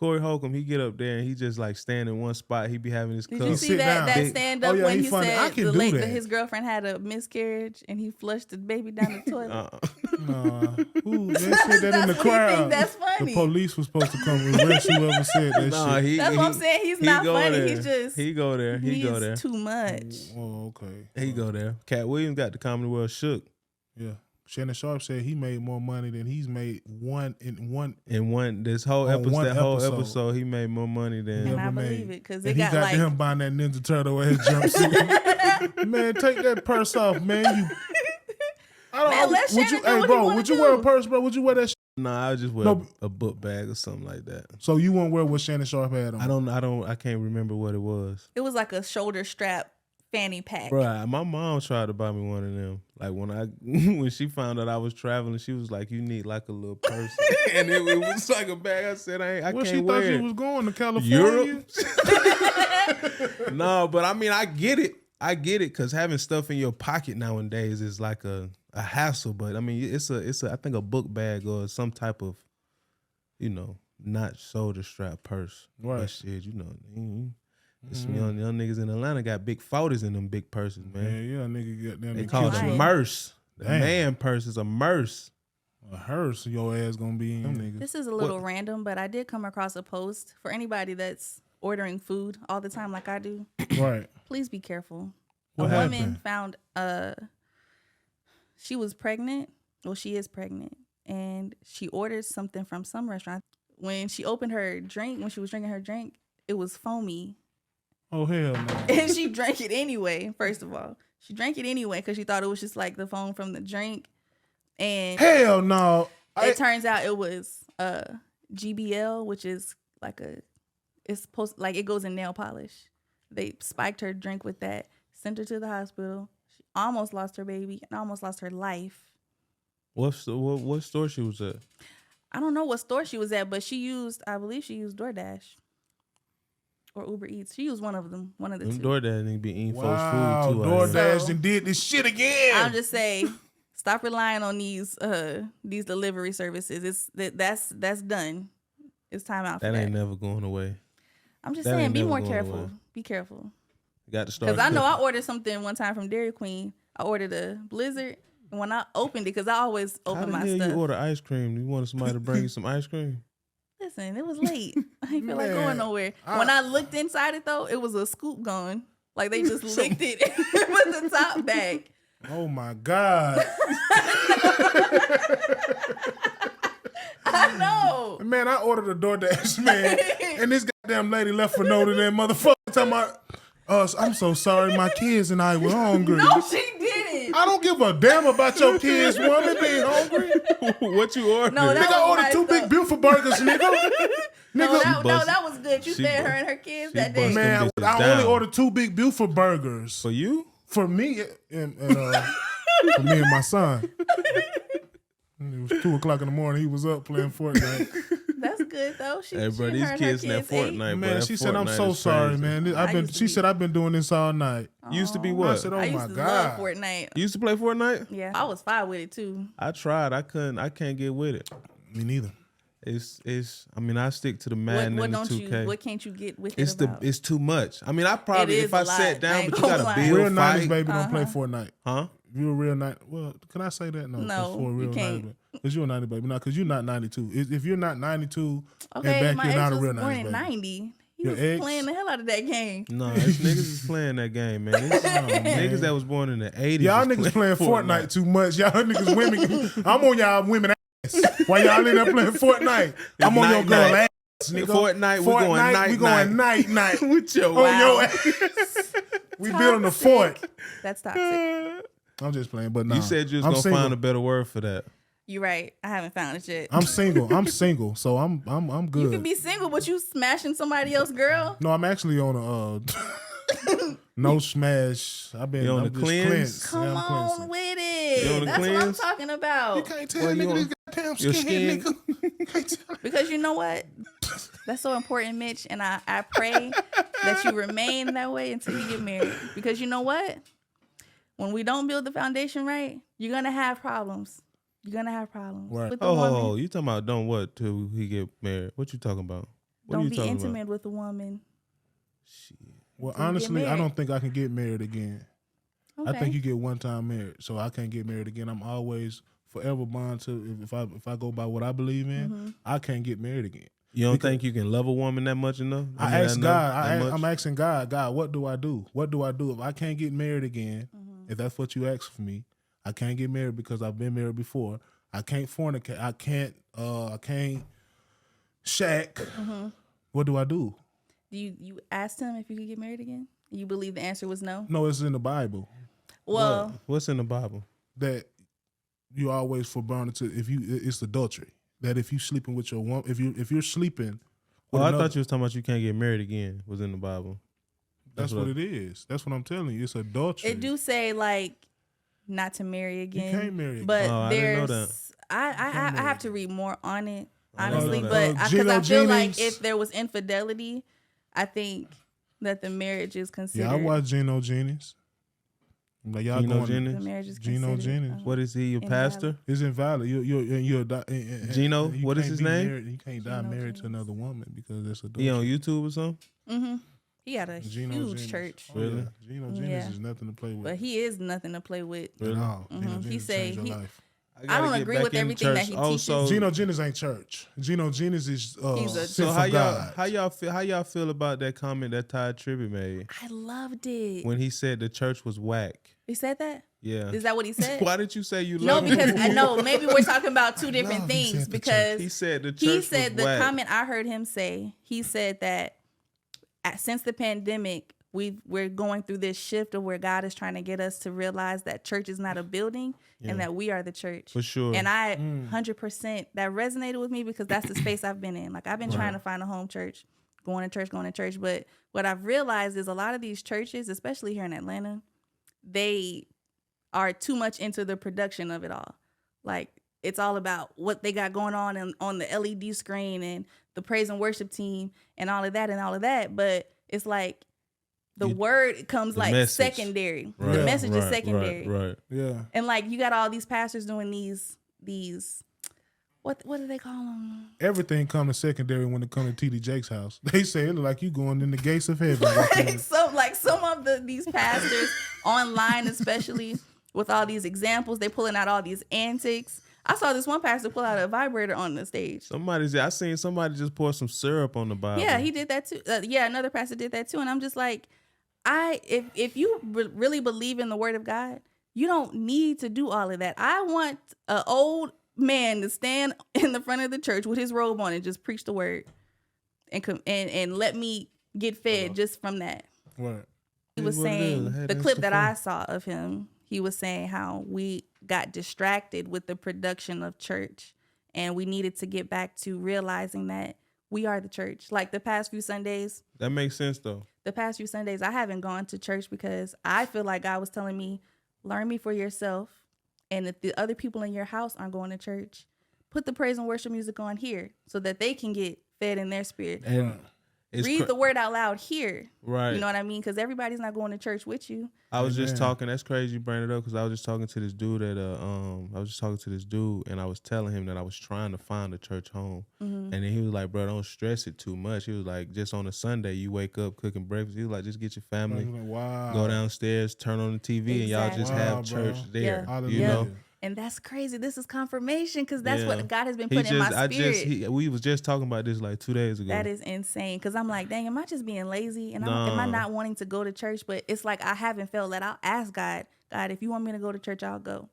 Corey Holcomb, he get up there and he just like stand in one spot. He be having his Did cup. you sit see down. that Big- stand Oh, up yeah, when he he funny. I said can do that. his girlfriend had a miscarriage and he flushed the baby down the toilet? Nah. Who? They said that in the That's what you crowd. think that's The funny. police was supposed to come and arrest whoever said that shit. That's what I'm saying. He's not go funny. there. He's just he go there. He go there. too much. Oh, okay. He go there. Cat Williams got the comedy world shook. Yeah. Shannon Sharp said he made more money than he's made This whole On one episode. episode, he made more money than And I never believe made. it because And it he got got like him buying that Ninja Turtle ass jumpsuit. Man, take that purse off, man. Man, let would Shannon you, do hey, what he bro, wanna would you wear a do. purse, bro? Would you wear that shit? Nah, I just wear No. a book bag or something like that. So you won't wear what Shannon Sharp had on? I can't remember what it was. it was like a shoulder strap fanny pack. Bro, my mom tried to buy me one of them. Like when she found out I was traveling, she was like, "You need like a little purse," and it was like a bag. I said, "I Well, can't she wear thought it." you was going to California. Europe? No, but I mean, I get it because having stuff in your pocket nowadays is like a hassle. But I mean, it's I think a book bag or some type of, not shoulder strap purse. Right. But shit, some young niggas in Atlanta got big 40s in them big purses, man. Yeah, nigga got them. They call it a Right. merce. The Damn. man purse is a merce. A hearse, your ass gonna be in, nigga. This is a little random, but I did come across a post for anybody that's ordering food all the time like I do. Right. Please be careful. What a woman happened? found she was pregnant. Well, she is pregnant, and she ordered something from some restaurant. When she opened her drink, when she was drinking her drink, it was foamy, Oh hell no. and she drank it anyway. First of all, she drank it anyway because she thought it was just like the foam from the drink, and Hell no. it turns out it was GBL, which is like it's supposed like it goes in nail polish. They spiked her drink with that, sent her to the hospital. She almost lost her baby and almost lost her life. What store she was at? I don't know what store she was at, but I believe she used DoorDash or Uber Eats. She used one of them, one of the Them two. DoorDash niggas be eating wow, folks' food too. DoorDash So- and did this shit again. I'm just saying, stop relying on these delivery services. That's done. It's time out for That that. ain't never going away. I'm just that saying, ain't be never more going careful. away. Be careful. Got to start. Because I know cooking. I ordered something one time from Dairy Queen. I ordered a Blizzard. And when I opened it, because I always How open the my hell stuff. you order ice cream? You wanted somebody to bring you some ice cream? Listen, it was late. I didn't feel like Man, going nowhere. When I looked inside it, though, it was a scoop gone. Like they just licked it with the top back. Oh my God. I know. Man, I ordered a DoorDash, man. And this goddamn lady left for note and that motherfucker talking about, I'm so sorry, my kids and I were hungry. No, she didn't. kids. I don't give a damn about your kids, woman, being hungry. What you ordered? No, that Nigga, I was ordered nice, 2 big though. Buford burgers, nigga. No, Nigga, that was good. You she fed her bust- and her kids she that day. bust man, them bitches I only down. ordered 2 big Buford burgers For you? for me and for me and my son. It was 2:00 in the morning. He was up playing Fortnite. That's good though. Hey, bro, these kids in that Fortnite, bro. Man, that she said, "I'm Fortnite so is sorry, crazy. man. used to be- I've been doing this all night." You used to be I what? said, I "Oh used my to god." love Fortnite. You used to play Fortnite? Yeah, I was fine with it too. I tried. I couldn't. I can't get with it. Me neither. It's. I mean, I stick to the Madden What and the don't 2K. you? What can't you get with It's it about? it's too much. I mean, I probably It is if I a sat lot. down, I ain't but you gonna got lie. to build Real 90s fight, baby don't play Fortnite. huh? If you're a real 90, well, can I say that? No, No, for a real you can't. 90 baby. Because you're a 90 baby. No, because you're not 92. If you're not 92 Okay, and back, my you're ex not a was real born 90s in baby. 90. He Your was ex? playing the hell out of that game. No, it's niggas is playing that game, man. It's niggas that was born in the 80s. Y'all is niggas playing Fortnite too much. Y'all niggas women. I'm on y'all women ass. While y'all in there playing Fortnite, I'm on your girl night. ass, nigga. Fortnite, we going night, we going night. with your On your ass. We building a fort. That's toxic. I'm just playing, but no. You said you was I'm gonna single. find a better word for that. You're right. I haven't found it yet. I'm single, so I'm good. You can be single, but you smashing somebody else, girl. No, I'm actually on a no smash. I'm You on just the cleanse? cleansed. Come Yeah, I'm on cleansing. with You on it. the That's what I'm cleanse? talking about. You can't tell Well, you nigga on- this goddamn your skinhead skin- nigga. Can't tell. Because you know what? That's so important, Mitch. And I pray that you remain that way until you get married. Because you know what? When we don't build the foundation right, you're going to have problems. You're going to have problems Right. with the woman. Oh, you talking about don't what till he get married? What you talking about? What are Don't you be talking intimate about? with a woman. Well, Till you get honestly, I married. don't think I can get married again. Okay. I think you get one time married, so I can't get married again. I'm always forever bound to if I go by what I believe in, Mm-hmm. I can't get married again. You don't think you can love a woman that much enough? I asked God. I'm I'm asking God, what do I do? What do I do if I can't get married again? Mm-hmm. If that's what you ask for me, I can't get married because I've been married before. I can't fornicate. I can't shack. Mm-hmm. What do I do? You asked him if you could get married again? You believe the answer was no? No, it's in the Bible Well, What's in the Bible? that you always forbidden to it's adultery. That if you sleeping with your woman, if you're sleeping, with Oh, I another- thought you was talking about you can't get married again. Was in the Bible. that's what it is. That's what I'm telling you. It's adultery. it do say like not to marry again. can't marry again. But Oh, I didn't know there's I have to read more on it, I didn't honestly. know But that. because I feel like Jennings. if there was infidelity, I think that the marriage is considered. Yeah, I watch Geno Jennings. Like y'all Geno going, the Jennings? marriage is Geno considered. Jennings. What is he? Your Invalid. pastor? It's invalid. You're Geno? you What is can't his be name? married- you can't die Geno married to Jennings. another woman because that's adultery. He on YouTube or something? Mm-hmm. He got a Geno huge Jennings. church, Oh, Really? yeah. Geno Jennings Yeah. is nothing to play with. but he is nothing to play with. At all. Mhm. Geno He Jennings say changed your he- life. I gotta don't get agree back with in everything that church. he Also, teaches. Geno Jennings ain't church. Geno Jennings is He's a- sent so from God. how y'all feel about that comment that Ty Tribbett made I loved it. when he said the church was whack? He said that? Yeah. Is that what he said? Why did you say you No, love because him? I know maybe we're talking about two different Love, he things. said the Because He said the church he said was the whack. comment I heard him say. He said that since the pandemic, we're going through this shift of where God is trying to get us to realize that church is not a building and that we are the church. For sure. And I 100% that resonated with me because that's the space I've been in. Like I've been trying to find a home church, going to church. But what I've realized is a lot of these churches, especially here in Atlanta, they are too much into the production of it all. Like it's all about what they got going on the LED screen and the praise and worship team and all of that. But it's like the word comes the like message. secondary. Right, The message is right, secondary. Right. Yeah. And like you got all these pastors doing these what do they call them? Everything comes secondary when it comes to TD Jake's house. They say it look like you going in the gates of heaven. Some of these pastors online, especially with all these examples, they pulling out all these antics. I saw this one pastor pull out a vibrator on the stage. I seen somebody just pour some syrup on the Bible. Yeah, he did that too. Another pastor did that too. And I'm just like, if you really believe in the word of God, you don't need to do all of that. I want an old man to stand in the front of the church with his robe on and just preach the word and let me get fed just from that. Right. He was It is what it is. saying Hey, the that's clip the that fun. I saw of him, he was saying how we got distracted with the production of church, and we needed to get back to realizing that we are the church. Like the past few Sundays. That makes sense though. The past few Sundays, I haven't gone to church because I feel like God was telling me, learn me for yourself. And if the other people in your house aren't going to church, put the praise and worship music on here so that they can get fed in their spirit. And read the word out loud here. Right. You know what I mean? Because everybody's not going to church with you. I was just talking. That's crazy you bring it up because I was just talking to this dude and I was telling him that I was trying to find a church home, and then he was like, "Bro, don't stress it too much." He was like, "Just on a Sunday, you wake up cooking breakfast." He was like, "Just get your family, go downstairs, turn on the TV, and y'all just have church there." You know. And that's crazy. This is confirmation because that's what God has been putting in my spirit. We was just talking about this like 2 days ago. That is insane because I'm like, dang, am I just being lazy? And am I not wanting to go to church? But it's like I haven't felt that. I'll ask God, if you want me to go to church, I'll go.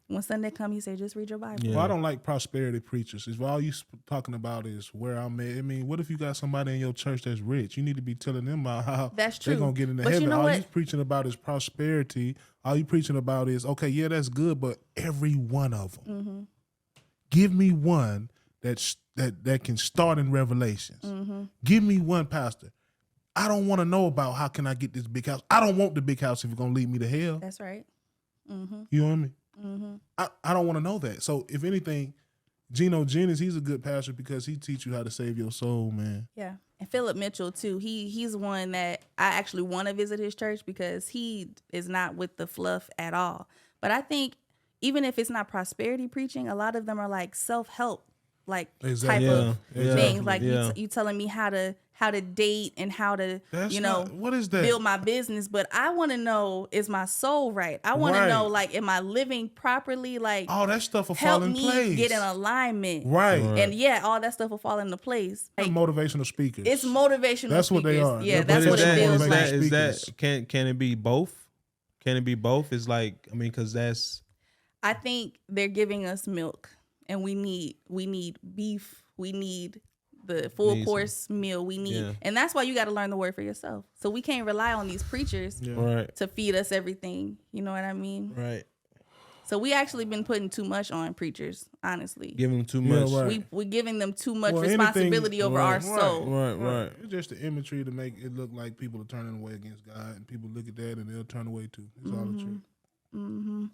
When Sunday come, you say, just read your Bible. Well, I don't like prosperity preachers. If all you talking about is where I'm at, I mean, what if you got somebody in your church that's rich? You need to be telling them about how that's true. They're going to get into but heaven. You know all you preaching about is prosperity. All you preaching about is, okay, yeah, that's good, but every one of them. Mm-hmm. Give me one that can start in Revelations. Mm-hmm. Give me one, pastor. I don't want to know about how can I get this big house. I don't want the big house if it's going to lead me to hell. That's right. Mm-hmm. You know what I mean? Mm-hmm. I don't want to know that. So if anything, Geno Jennings, he's a good pastor because he teach you how to save your soul, man. Yeah. And Philip Mitchell too. He's one that I actually want to visit his church because he is not with the fluff at all. But I think even if it's not prosperity preaching, a lot of them are like self-help, like type of things. Like you telling me how to date and how to what is that? Build my business. But I want to know, is my soul right? I want to know, like, am I living properly? Like, all that stuff will fall in place. Help me get in alignment. Right. And all that stuff will fall into place. Like, motivational speakers. It's motivational. That's speakers. what they are. Yeah, that's what it feels like. Is that can it be both? Can it be both? It's like, I mean, because that's. I think they're giving us milk, and we need beef. We need the full course meal. We need, and that's why you got to learn the word for yourself. So we can't rely on these preachers to feed us everything. You know what I mean? Right. So we actually been putting too much on preachers, honestly. Giving them too much. Right. We're giving them too much responsibility over our soul. Right. It's just the imagery to make it look like people are turning away against God, and people look at that and they'll turn away too. It's all the truth. Mm-hmm.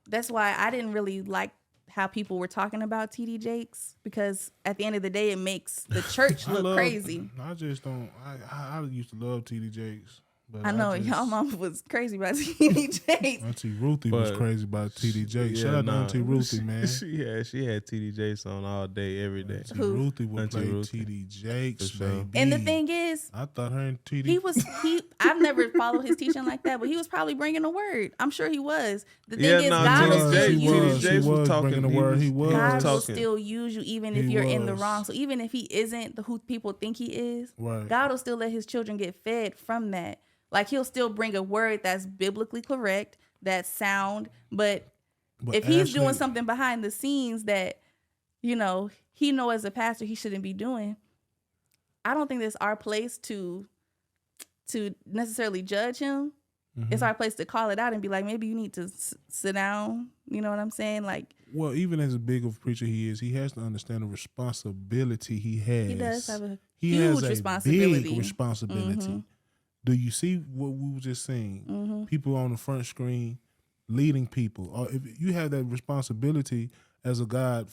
That's why I didn't really like how people were talking about TD Jakes, because at the end of the day, it makes the church look crazy. I just don't. I used to love TD Jakes. But I know y'all mom was crazy about TD Jakes. Auntie Ruthie was crazy about TD Jakes. Shout out to Auntie Ruthie, man. She had TD Jakes on all day, every day. Auntie Ruthie would play TD Jakes, baby. And the thing is, I thought her and TD. I've never followed his teaching like that, but he was probably bringing the word. I'm sure he was. The thing is, God will still use you. He was bringing the word. God will still use you even if you're in the wrong. So even if he isn't who people think he is, God will still let his children get fed from that. Like, he'll still bring a word that's biblically correct, that's sound. But if he's doing something behind the scenes that, he know as a pastor he shouldn't be doing, I don't think that's our place to necessarily judge him. Mm-hmm. It's our place to call it out and be like, maybe you need to sit down. You know what I'm saying? Like, well, even as big of a preacher he is, he has to understand the responsibility he has. He does have a huge responsibility. Big responsibility. Mm-hmm. Do you see what we were just saying? Mm-hmm. People on the front screen leading people. Or if you have that responsibility as a God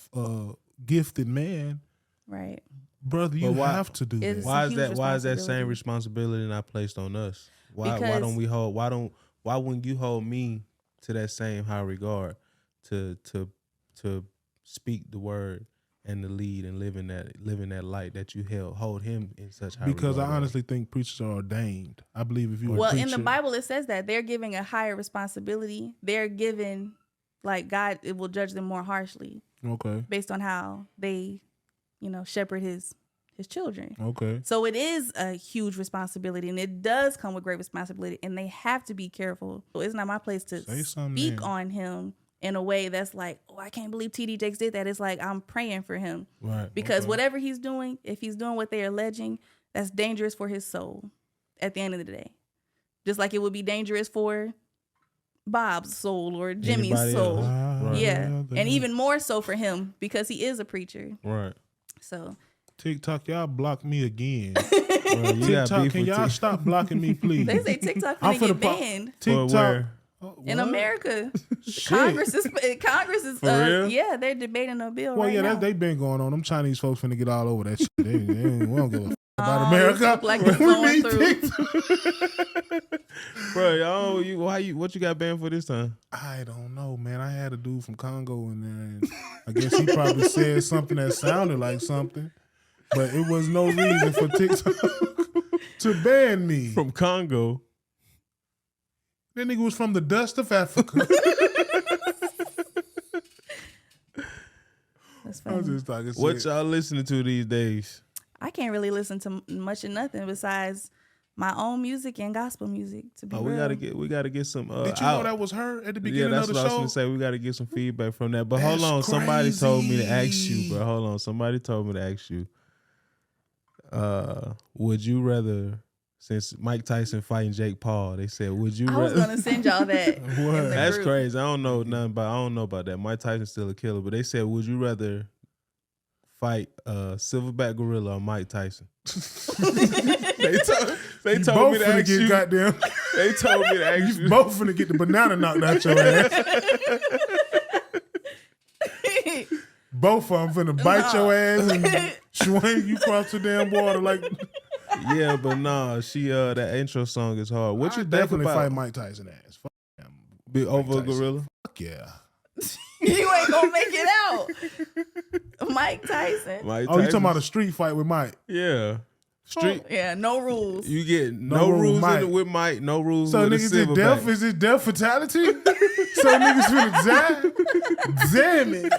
gifted man, right, brother, you have to do that. Why is that same responsibility not placed on us? Why wouldn't you hold me to that same high regard to speak the word and to lead and live in that light that you hold him in such high regard? Because I honestly think preachers are ordained. I believe if you were a preacher, in the Bible it says that they're giving a higher responsibility. They're given, like, God, it will judge them more harshly. Okay. Based on how they, shepherd his children. Okay. So it is a huge responsibility, and it does come with great responsibility, and they have to be careful. So it's not my place to speak on him in a way that's like, oh, I can't believe TD Jakes did that. It's like, I'm praying for him. Right. Because whatever he's doing, if he's doing what they're alleging, that's dangerous for his soul at the end of the day. Just like it would be dangerous for Bob's soul or Jimmy's Anybody soul. else? Right. Yeah, and even more so for him because he is a preacher. Right. So TikTok, y'all block me again. Bro, you got TikTok, beef can with y'all stop blocking me, please? they say TikTok I'm finna get finna pop- banned TikTok. where? Oh, in what? America. Shit. Congress is For real? yeah, they're debating a bill Well, right yeah, now. they been going on. Them Chinese folks finna get all over that shit. We don't give a about Oh, America. look like it's going through. Bro, what you got banned for this time? I don't know, man. I had a dude from Congo in there, and I guess he probably said something that sounded like something, but it was no reason for TikTok to ban me. From Congo. That nigga was from the dust of Africa. That's I was funny. just talking What shit. y'all listening to these days? I can't really listen to much of nothing besides my own music and gospel music. To be Oh, real, we gotta get some. Did you know that was her at the Yeah, beginning that's of what the I was show? gonna say. We gotta get some feedback from that. But hold That's on, somebody told me to ask you, crazy. bro. Hold on, somebody told me to ask you. Would you rather? Since Mike Tyson fighting Jake Paul, they said, would you I was rather? gonna send y'all that. in the That's group. crazy. I don't know about that. Mike Tyson's still a killer, but they said, would you rather fight Silverback Gorilla or Mike Tyson? they You told both me to finna ask get you. goddamn. They told me to ask you. You both finna get the banana knocked out your ass. Both of them finna bite your ass and swing you across the damn water like. Yeah, but nah, that intro song is hard. What you I think definitely about fight Mike Tyson ass. Fuck him. be over a Tyson. gorilla? Fuck yeah. You ain't gonna make it out. Mike Tyson. Mike Oh, you talking Tyson- about a street fight with Mike? Yeah. Street. Yeah, no rules. You get No no rule rules Mike. with Mike, no rules So with niggas, the is it death? Silverback. Is it death fatality? So niggas finna die? Damn it.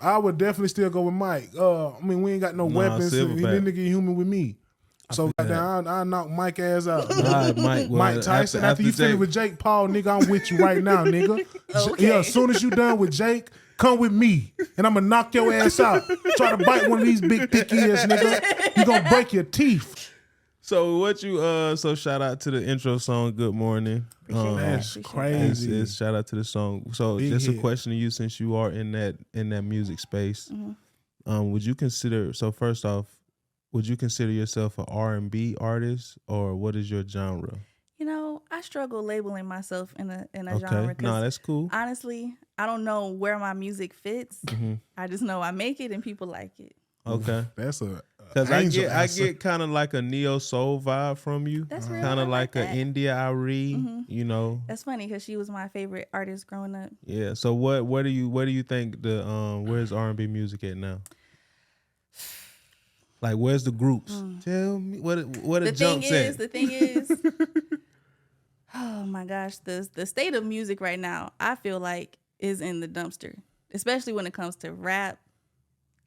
I would definitely still go with Mike. I mean, we ain't got no Nah, weapons. He Silverback. didn't nigga human with me. So feel that. goddamn, I'll knock Mike ass out. All right, Mike. Well, Mike Tyson, after you finish with Jake Paul, nigga, I'm with you right now, nigga. Okay. Yeah, as soon as you done with Jake, come with me, and I'm gonna knock your ass out. Try to bite one of these big thick ears, nigga. You gonna break your teeth. So what you so shout out to the intro song "Good Morning." That's Appreciate crazy. It's shout out to the song. So Big just a hit. question to you, since you are in that music space, would you consider? So first off, would you consider yourself an R&B artist, or what is your genre? You know, I struggle labeling myself in a Okay, genre. 'Cause no, that's cool. honestly, I don't know where my music fits. I just know I make it and people like it. Okay, That's a because angel I answer. get kind of like a neo soul vibe from you. That's real. Kind I of like that. a India Arie, you know. That's funny because she was my favorite artist growing up. Yeah. So where do you think the where's R&B music at now? Like where's the groups? Tell me what The a jump set. thing is, oh my gosh, the state of music right now, I feel like is in the dumpster, especially when it comes to rap.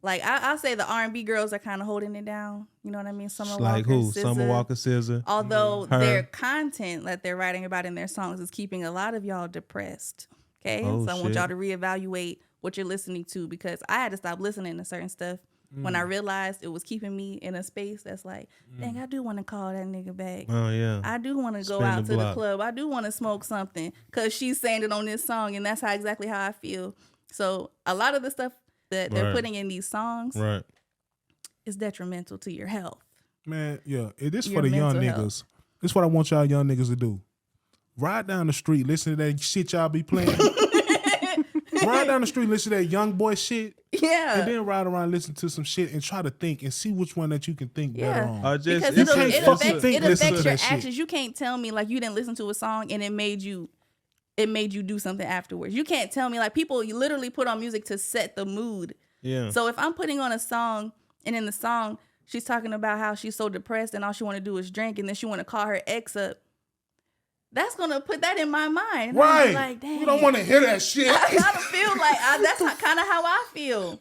Like I'll say the R&B girls are kind of holding it down. You know what I mean? Summer Like Walker, who? SZA. Summer Walker, SZA. Although Her. their content that they're writing about in their songs is keeping a lot of y'all depressed. Okay, Oh, so I want shit. y'all to reevaluate what you're listening to, because I had to stop listening to certain stuff when I realized it was keeping me in a space that's like, dang, I do want to call that nigga back. Oh yeah. I do want to go Spin out the to the block. club. I do want to smoke something because she's saying it on this song, and that's exactly how I feel. So a lot of the stuff that they're Right. putting in these songs Right. is detrimental to your health. Man, yeah. This Your for the young mental niggas. health. This what I want y'all young niggas to do. Ride down the street, listen to that shit y'all be playing. Ride down the street, listen to that young boy shit, Yeah. and then ride around, listen to some shit, and try to think and see which one that you can think better Yeah. on. Or just Because You it'll, can't it fucking affects, think, it listen affects to your that shit. actions. You can't tell me like you didn't listen to a song and it made you do something afterwards. You can't tell me like people you literally put on music to set the mood. yeah. So if I'm putting on a song and in the song she's talking about how she's so depressed and all she want to do is drink, and then she want to call her ex up, that's gonna put that in my mind. And I'm Right. like, dang. You don't want to hear that shit. I gotta feel like that's kind of how I feel.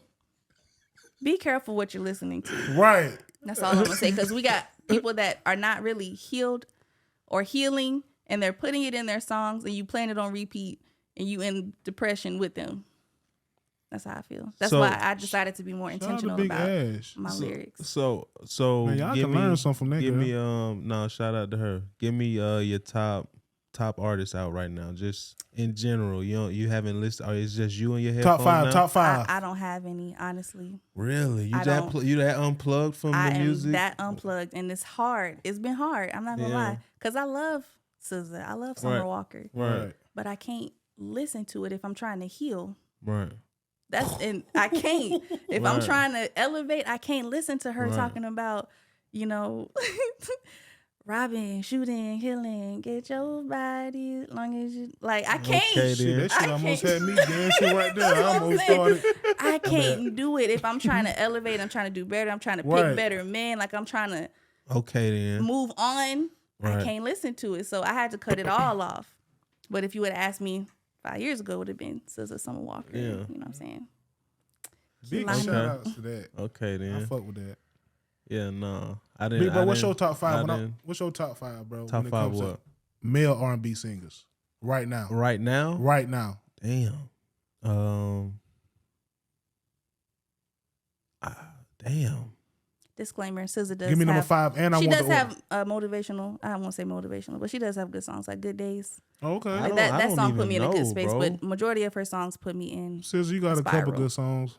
Be careful what you're listening to. Right. That's all I'm gonna say, because we got people that are not really healed or healing, and they're putting it in their songs, and you playing it on repeat, and you in depression with them. That's how I feel. That's So- why I decided to be more Shout out to intentional Big about Ash. my lyrics. So Man, y'all give can me, learn something from that Give girl. me no, shout out to her. Give me your top top artists out right now? Just in general, you haven't listed. Or it's just you and your headphones now? Top five. I don't have any, honestly. Really? You I don't. you that unplugged from I the music? am that unplugged, and it's hard. It's been hard. I'm not gonna lie, because I love SZA. I love Summer Walker. Right. But I can't listen to it if I'm trying to heal. Right. And I can't. If I'm Right. trying to elevate, I can't listen to her Right. talking about, robbing, shooting, healing, get your body as long as you like. I can't. Okay, Shit, then. that shit I almost can't. had me dancing right there. I I'm almost saying. started. I can't do it if I'm trying to elevate. I'm trying to do better. I'm trying to pick Right. better men. Like I'm trying to Okay, then. move on. I Right. can't listen to it, so I had to cut it all off. But if you would have asked me 5 years ago, it would have been SZA, Summer Walker. Yeah. You know what I'm saying? Big Line shout up. outs to that. Okay, I then. fuck with that. Yeah, no. I didn't. Big bro, I what's your didn't- top five? I When didn't- what's your top five, bro? Top when it five comes to what? male R&B singers right now. Right now? Right now. Damn. Damn. Disclaimer: SZA does Give me number have, 5, and I she want does the have motivational. I won't say motivational, but she does have good songs like "Good Days." order. Okay. I Like don't- that I don't song put even me in a good know, space, bro. but majority of her songs put me in. Sis, you got a couple Spiral. good songs.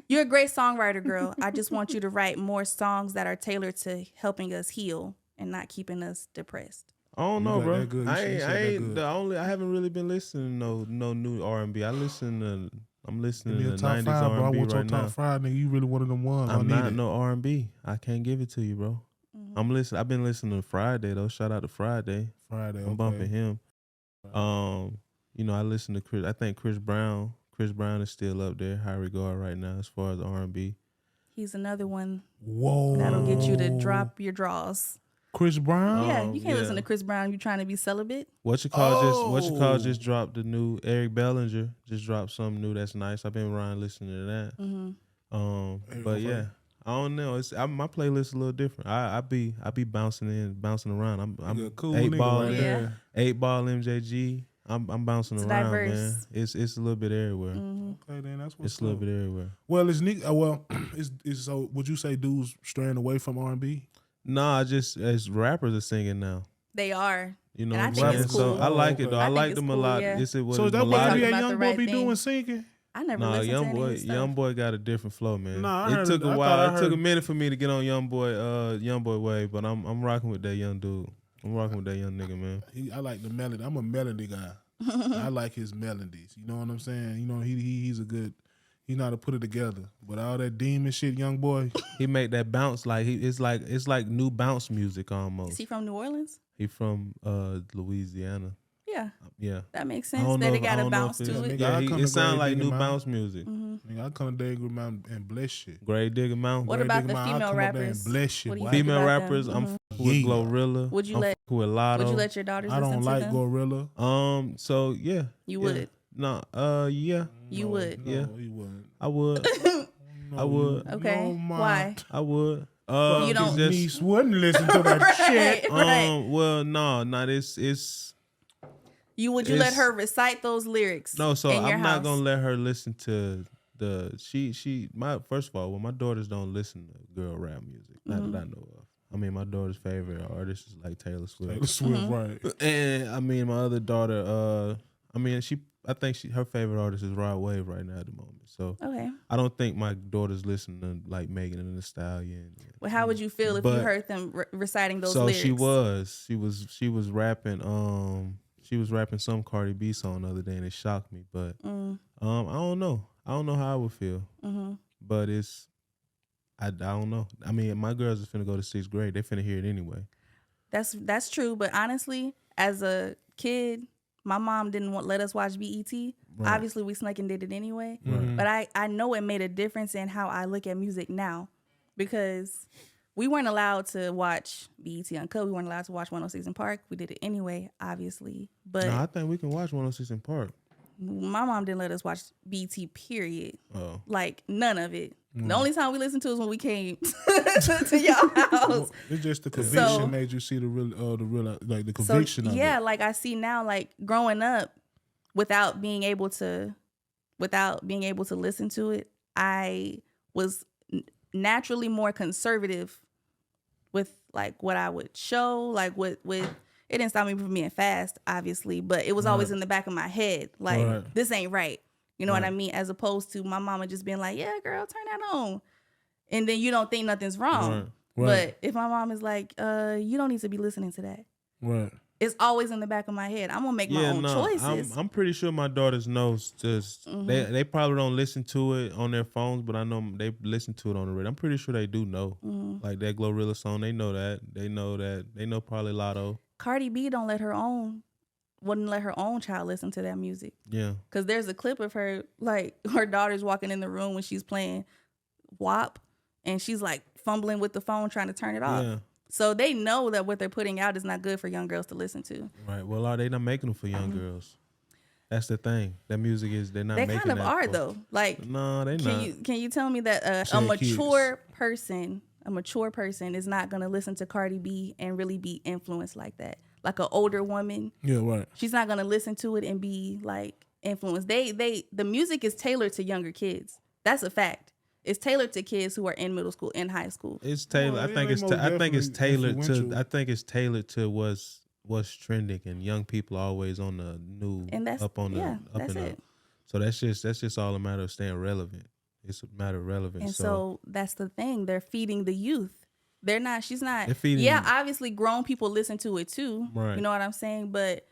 You're a great songwriter, girl. I just want you to write more songs that are tailored to helping us heal and not keeping us depressed. I don't You know, got bro. that good. You I said ain't. that I ain't good. the only. I haven't really been listening to no new R&B. I'm listening Give to me a the top 90s 5, bro. I R&B want your right top now. 5, nigga. You really one of them ones. I I'm need not it. no R&B. I can't give it to you, bro. Mm-hmm. I'm listening. I've been listening to Friday though. Shout out to Friday. Friday, I'm bumping okay. him. I listen to Chris. I think Chris Brown. Chris Brown is still up there, high regard right now as far as R&B. He's another one Whoa. that'll get you to drop your draws. Chris Brown? Yeah, you can't listen yeah. to Chris Brown. You trying to be celibate? What you call just dropped the new Eric Bellinger. Just dropped something new that's nice. I've been around listening to that. Mm-hmm. But yeah, I don't know. My playlist is a little different. I be bouncing around. I'm You a cool eight nigga ball, right Yeah. there. 8-ball MJG. I'm bouncing It's around, diverse. man. It's a little bit everywhere. Mm-hmm. Okay, then that's what's It's a little bit everywhere. Well, it's so. Would you say dudes straying away from R&B? Nah, just as rappers are singing now. They are. You know And I what think I'm saying? it's So cool. I like it though. I I think like it's them a cool, lot. yeah. It was So is that what melodic. NBA about the young boy right be thing. doing singing? I never Nah, listened to any of his stuff. Young boy got a different flow, man. Nah, I it heard- took I a thought while. I It took a heard- minute for me to get on young boy wave, but I'm rocking with that young dude. I'm rocking with that young nigga, man. I like the melody. I'm a melody guy. I like his melodies. You know what I'm saying? You know he's a good. He know how to put it together. But all that demon shit, young boy. He make that bounce like it's like new bounce music Is almost. he from New Orleans? He from Louisiana. Yeah, Yeah. that makes I sense. don't That know it if- got I a don't know bounce if it's- to it. Yeah, Yeah, I come to it sounds Grave like Digger new Mountain. bounce music. Nigga, I come to David Mountain and bless shit. Grave Digger Mountain. What Grave about Digger the Mountain, I female come up there and rappers? bless shit, What do you boy. think Female about rappers, them? I'm Mhm. fucking with Yeah. Glorilla. Would you I'm let- fucking with Lotto. Would you let your daughters I listen don't to like them? Gorilla. So yeah. You Yeah. would. No, yeah, You would. No, Yeah. he wouldn't. I would. I would. Okay. No, my Why? I would. You it's don't- just, niece wouldn't listen to that shit. Right. well, no, it's Would you let it's- her recite those lyrics? no. So in your I'm house? not gonna let her listen to my first of all. Well, my daughters don't listen to girl rap music. Not Mm-hmm. that I know of. I mean, my daughter's favorite artist is like Taylor Swift. Taylor Swift, Mm-hmm. right? And I mean, my other daughter, I think her favorite artist is Rod Wave right now at the moment. So Okay. I don't think my daughters listen to like Megan Thee Stallion. Well, how would you feel if you But- heard them reciting those So lyrics? she was rapping some Cardi B song the other day, and it shocked me. But Mm, I don't know how I would feel. mm-hmm. But I don't know. I mean, my girls are finna go to 6th grade. They finna hear it anyway. That's true. But honestly, as a kid, my mom didn't let us watch BET. Right. Obviously, we snuck and did it anyway. Mhm. But I know it made a difference in how I look at music now, because we weren't allowed to watch BET Uncut. We weren't allowed to watch 106 in Park. We did it anyway, obviously. But No, I think we can watch 106 in Park. my mom didn't let us watch BET, period. Oh. Like, none of it. Mm. The only time we listened to is when we came to your house. It's just the conviction So- made you see the real, like the conviction So, of yeah, it. like I see now, like growing up without being able to listen to it, I was naturally more conservative with like what I would show, like with It didn't stop me from being fast, obviously, but it was always in the back of my head. Like, this ain't right. You know what I mean? As opposed to my mama just being like, yeah, girl, turn that on. And then you don't think nothing's wrong. But if my mom is like, you don't need to be listening to that. Right. It's always in the back of my head. I'm gonna make my own choices. I'm pretty sure my daughters knows. Just they probably don't listen to it on their phones, but I know they listen to it on the radio. I'm pretty sure they do know. Like that Glorilla song, they know that. They know probably Lotto. Cardi B wouldn't let her own child listen to that music. Yeah. Because there's a clip of her, like, her daughter's walking in the room when she's playing WAP, and she's like fumbling with the phone trying to turn it off. Yeah. So they know that what they're putting out is not good for young girls to listen to. Right. Well, are they not making them for young girls? That's the thing. That music is they're not. They making kind of are though. Like, no, they not. Can you tell me that a mature person is not gonna listen to Cardi B and really be influenced like that? Like an older woman. Yeah, right. She's not gonna listen to it and be like influenced. The music is tailored to younger kids. That's a fact. It's tailored to kids who are in middle school, in high school. It's tailored. I think it's tailored to what's trending, and young people are always on the new up and up. So that's just all a matter of staying relevant. It's a matter of relevance. And so that's the thing. They're feeding the youth. She's not. Yeah, obviously grown people listen to it too. Right. You know what I'm saying? But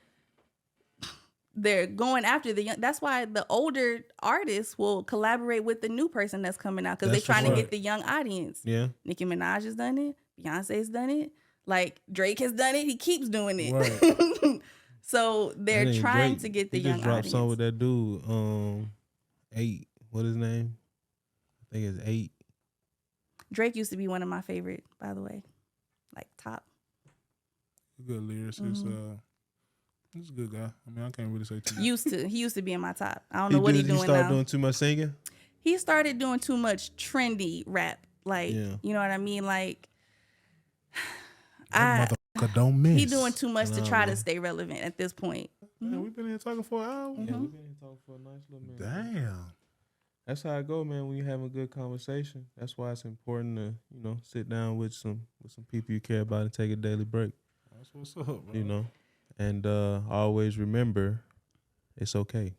they're going after the young. That's why the older artists will collaborate with the new person that's coming out, because they're trying to get the young audience. Yeah. Nicki Minaj has done it. Beyonce's done it. Like Drake has done it. He keeps doing it. Right. So they're trying to get the young audience. He just dropped song with that dude, 8. What his name? I think it's 8. Drake used to be one of my favorite, by the way. Like top. Good lyricist. He's a good guy. I mean, I can't really say too much. He used to be in my top. I don't know what he's doing now. He started doing too much singing? He started doing too much trendy rap. Like, you know what I mean? Like, motherfucker don't miss. He doing too much to try to stay relevant at this point. Man, we've been here talking for an hour. Yeah, we've been here talking for a nice little minute. Damn. That's how it go, man, when you have a good conversation. That's why it's important to, sit down with some people you care about and take a daily break. That's what's up, bro. And always remember, it's okay.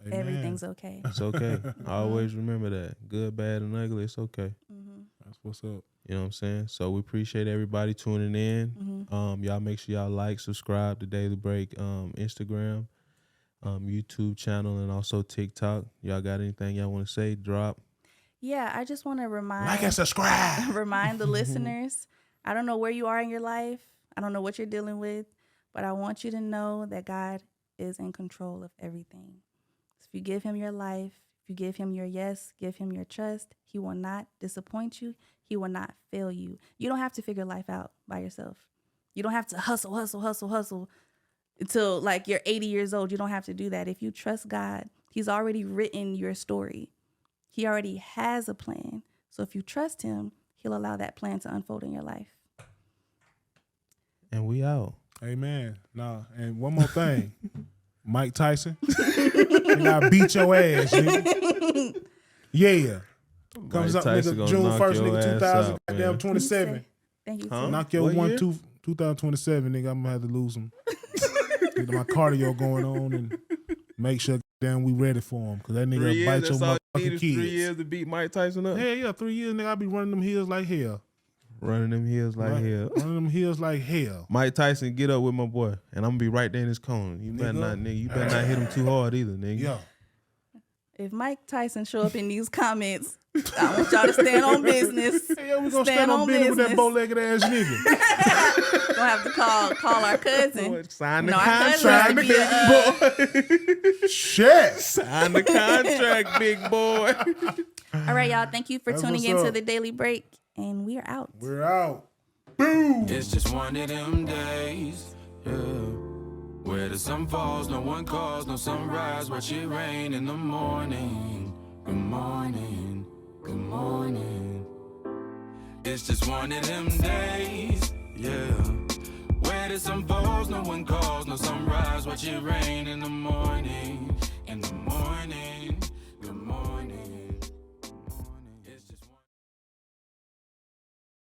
Amen. Everything's okay. It's okay. Always remember that. Good, bad, and ugly, it's okay. That's what's up. You know what I'm saying? So we appreciate everybody tuning in. Y'all make sure y'all like, subscribe to Daily Break, Instagram, YouTube channel, and also TikTok. Y'all got anything y'all want to say? Drop. Yeah, I just want to remind. Like and subscribe. Remind the listeners. I don't know where you are in your life. I don't know what you're dealing with, but I want you to know that God is in control of everything. So if you give him your life, if you give him your yes, give him your trust, he will not disappoint you. He will not fail you. You don't have to figure life out by yourself. You don't have to hustle until like you're 80 years old. You don't have to do that. If you trust God, he's already written your story. He already has a plan. So if you trust him, he'll allow that plan to unfold in your life. And we out. Amen. Nah, and one more thing. Mike Tyson. I beat your ass, nigga. Yeah. Comes up, nigga, June 1st, nigga, 2027. Thank you. Knock your 2027, nigga. I'm gonna have to lose him. Get my cardio going on and make sure we ready for him. Because that nigga bite your motherfucking kids. 3 years to beat Mike Tyson up? Hell yeah, 3 years, nigga. I be running them hills like hell. Running them hills like hell. Mike Tyson, get up with my boy, and I'm gonna be right there in his corner. You better not hit him too hard either, nigga. Yeah. If Mike Tyson show up in these comments, I want y'all to stand on business. Hey, we gonna stand on business with that bow-legged ass nigga. Gonna have to call our cousin. Boy, sign the contract, big boy. Shit. Sign the contract, big boy. All right, y'all. Thank you for tuning into the Daily Break. And we are out. We're out. Boom. It's just one of them days, yeah, where the sun falls, no one calls, no sunrise, watch it rain in the morning. Good morning, good morning. It's just one of them days, yeah, where the sun falls, no one calls, no sunrise, watch it rain in the morning, in the morning.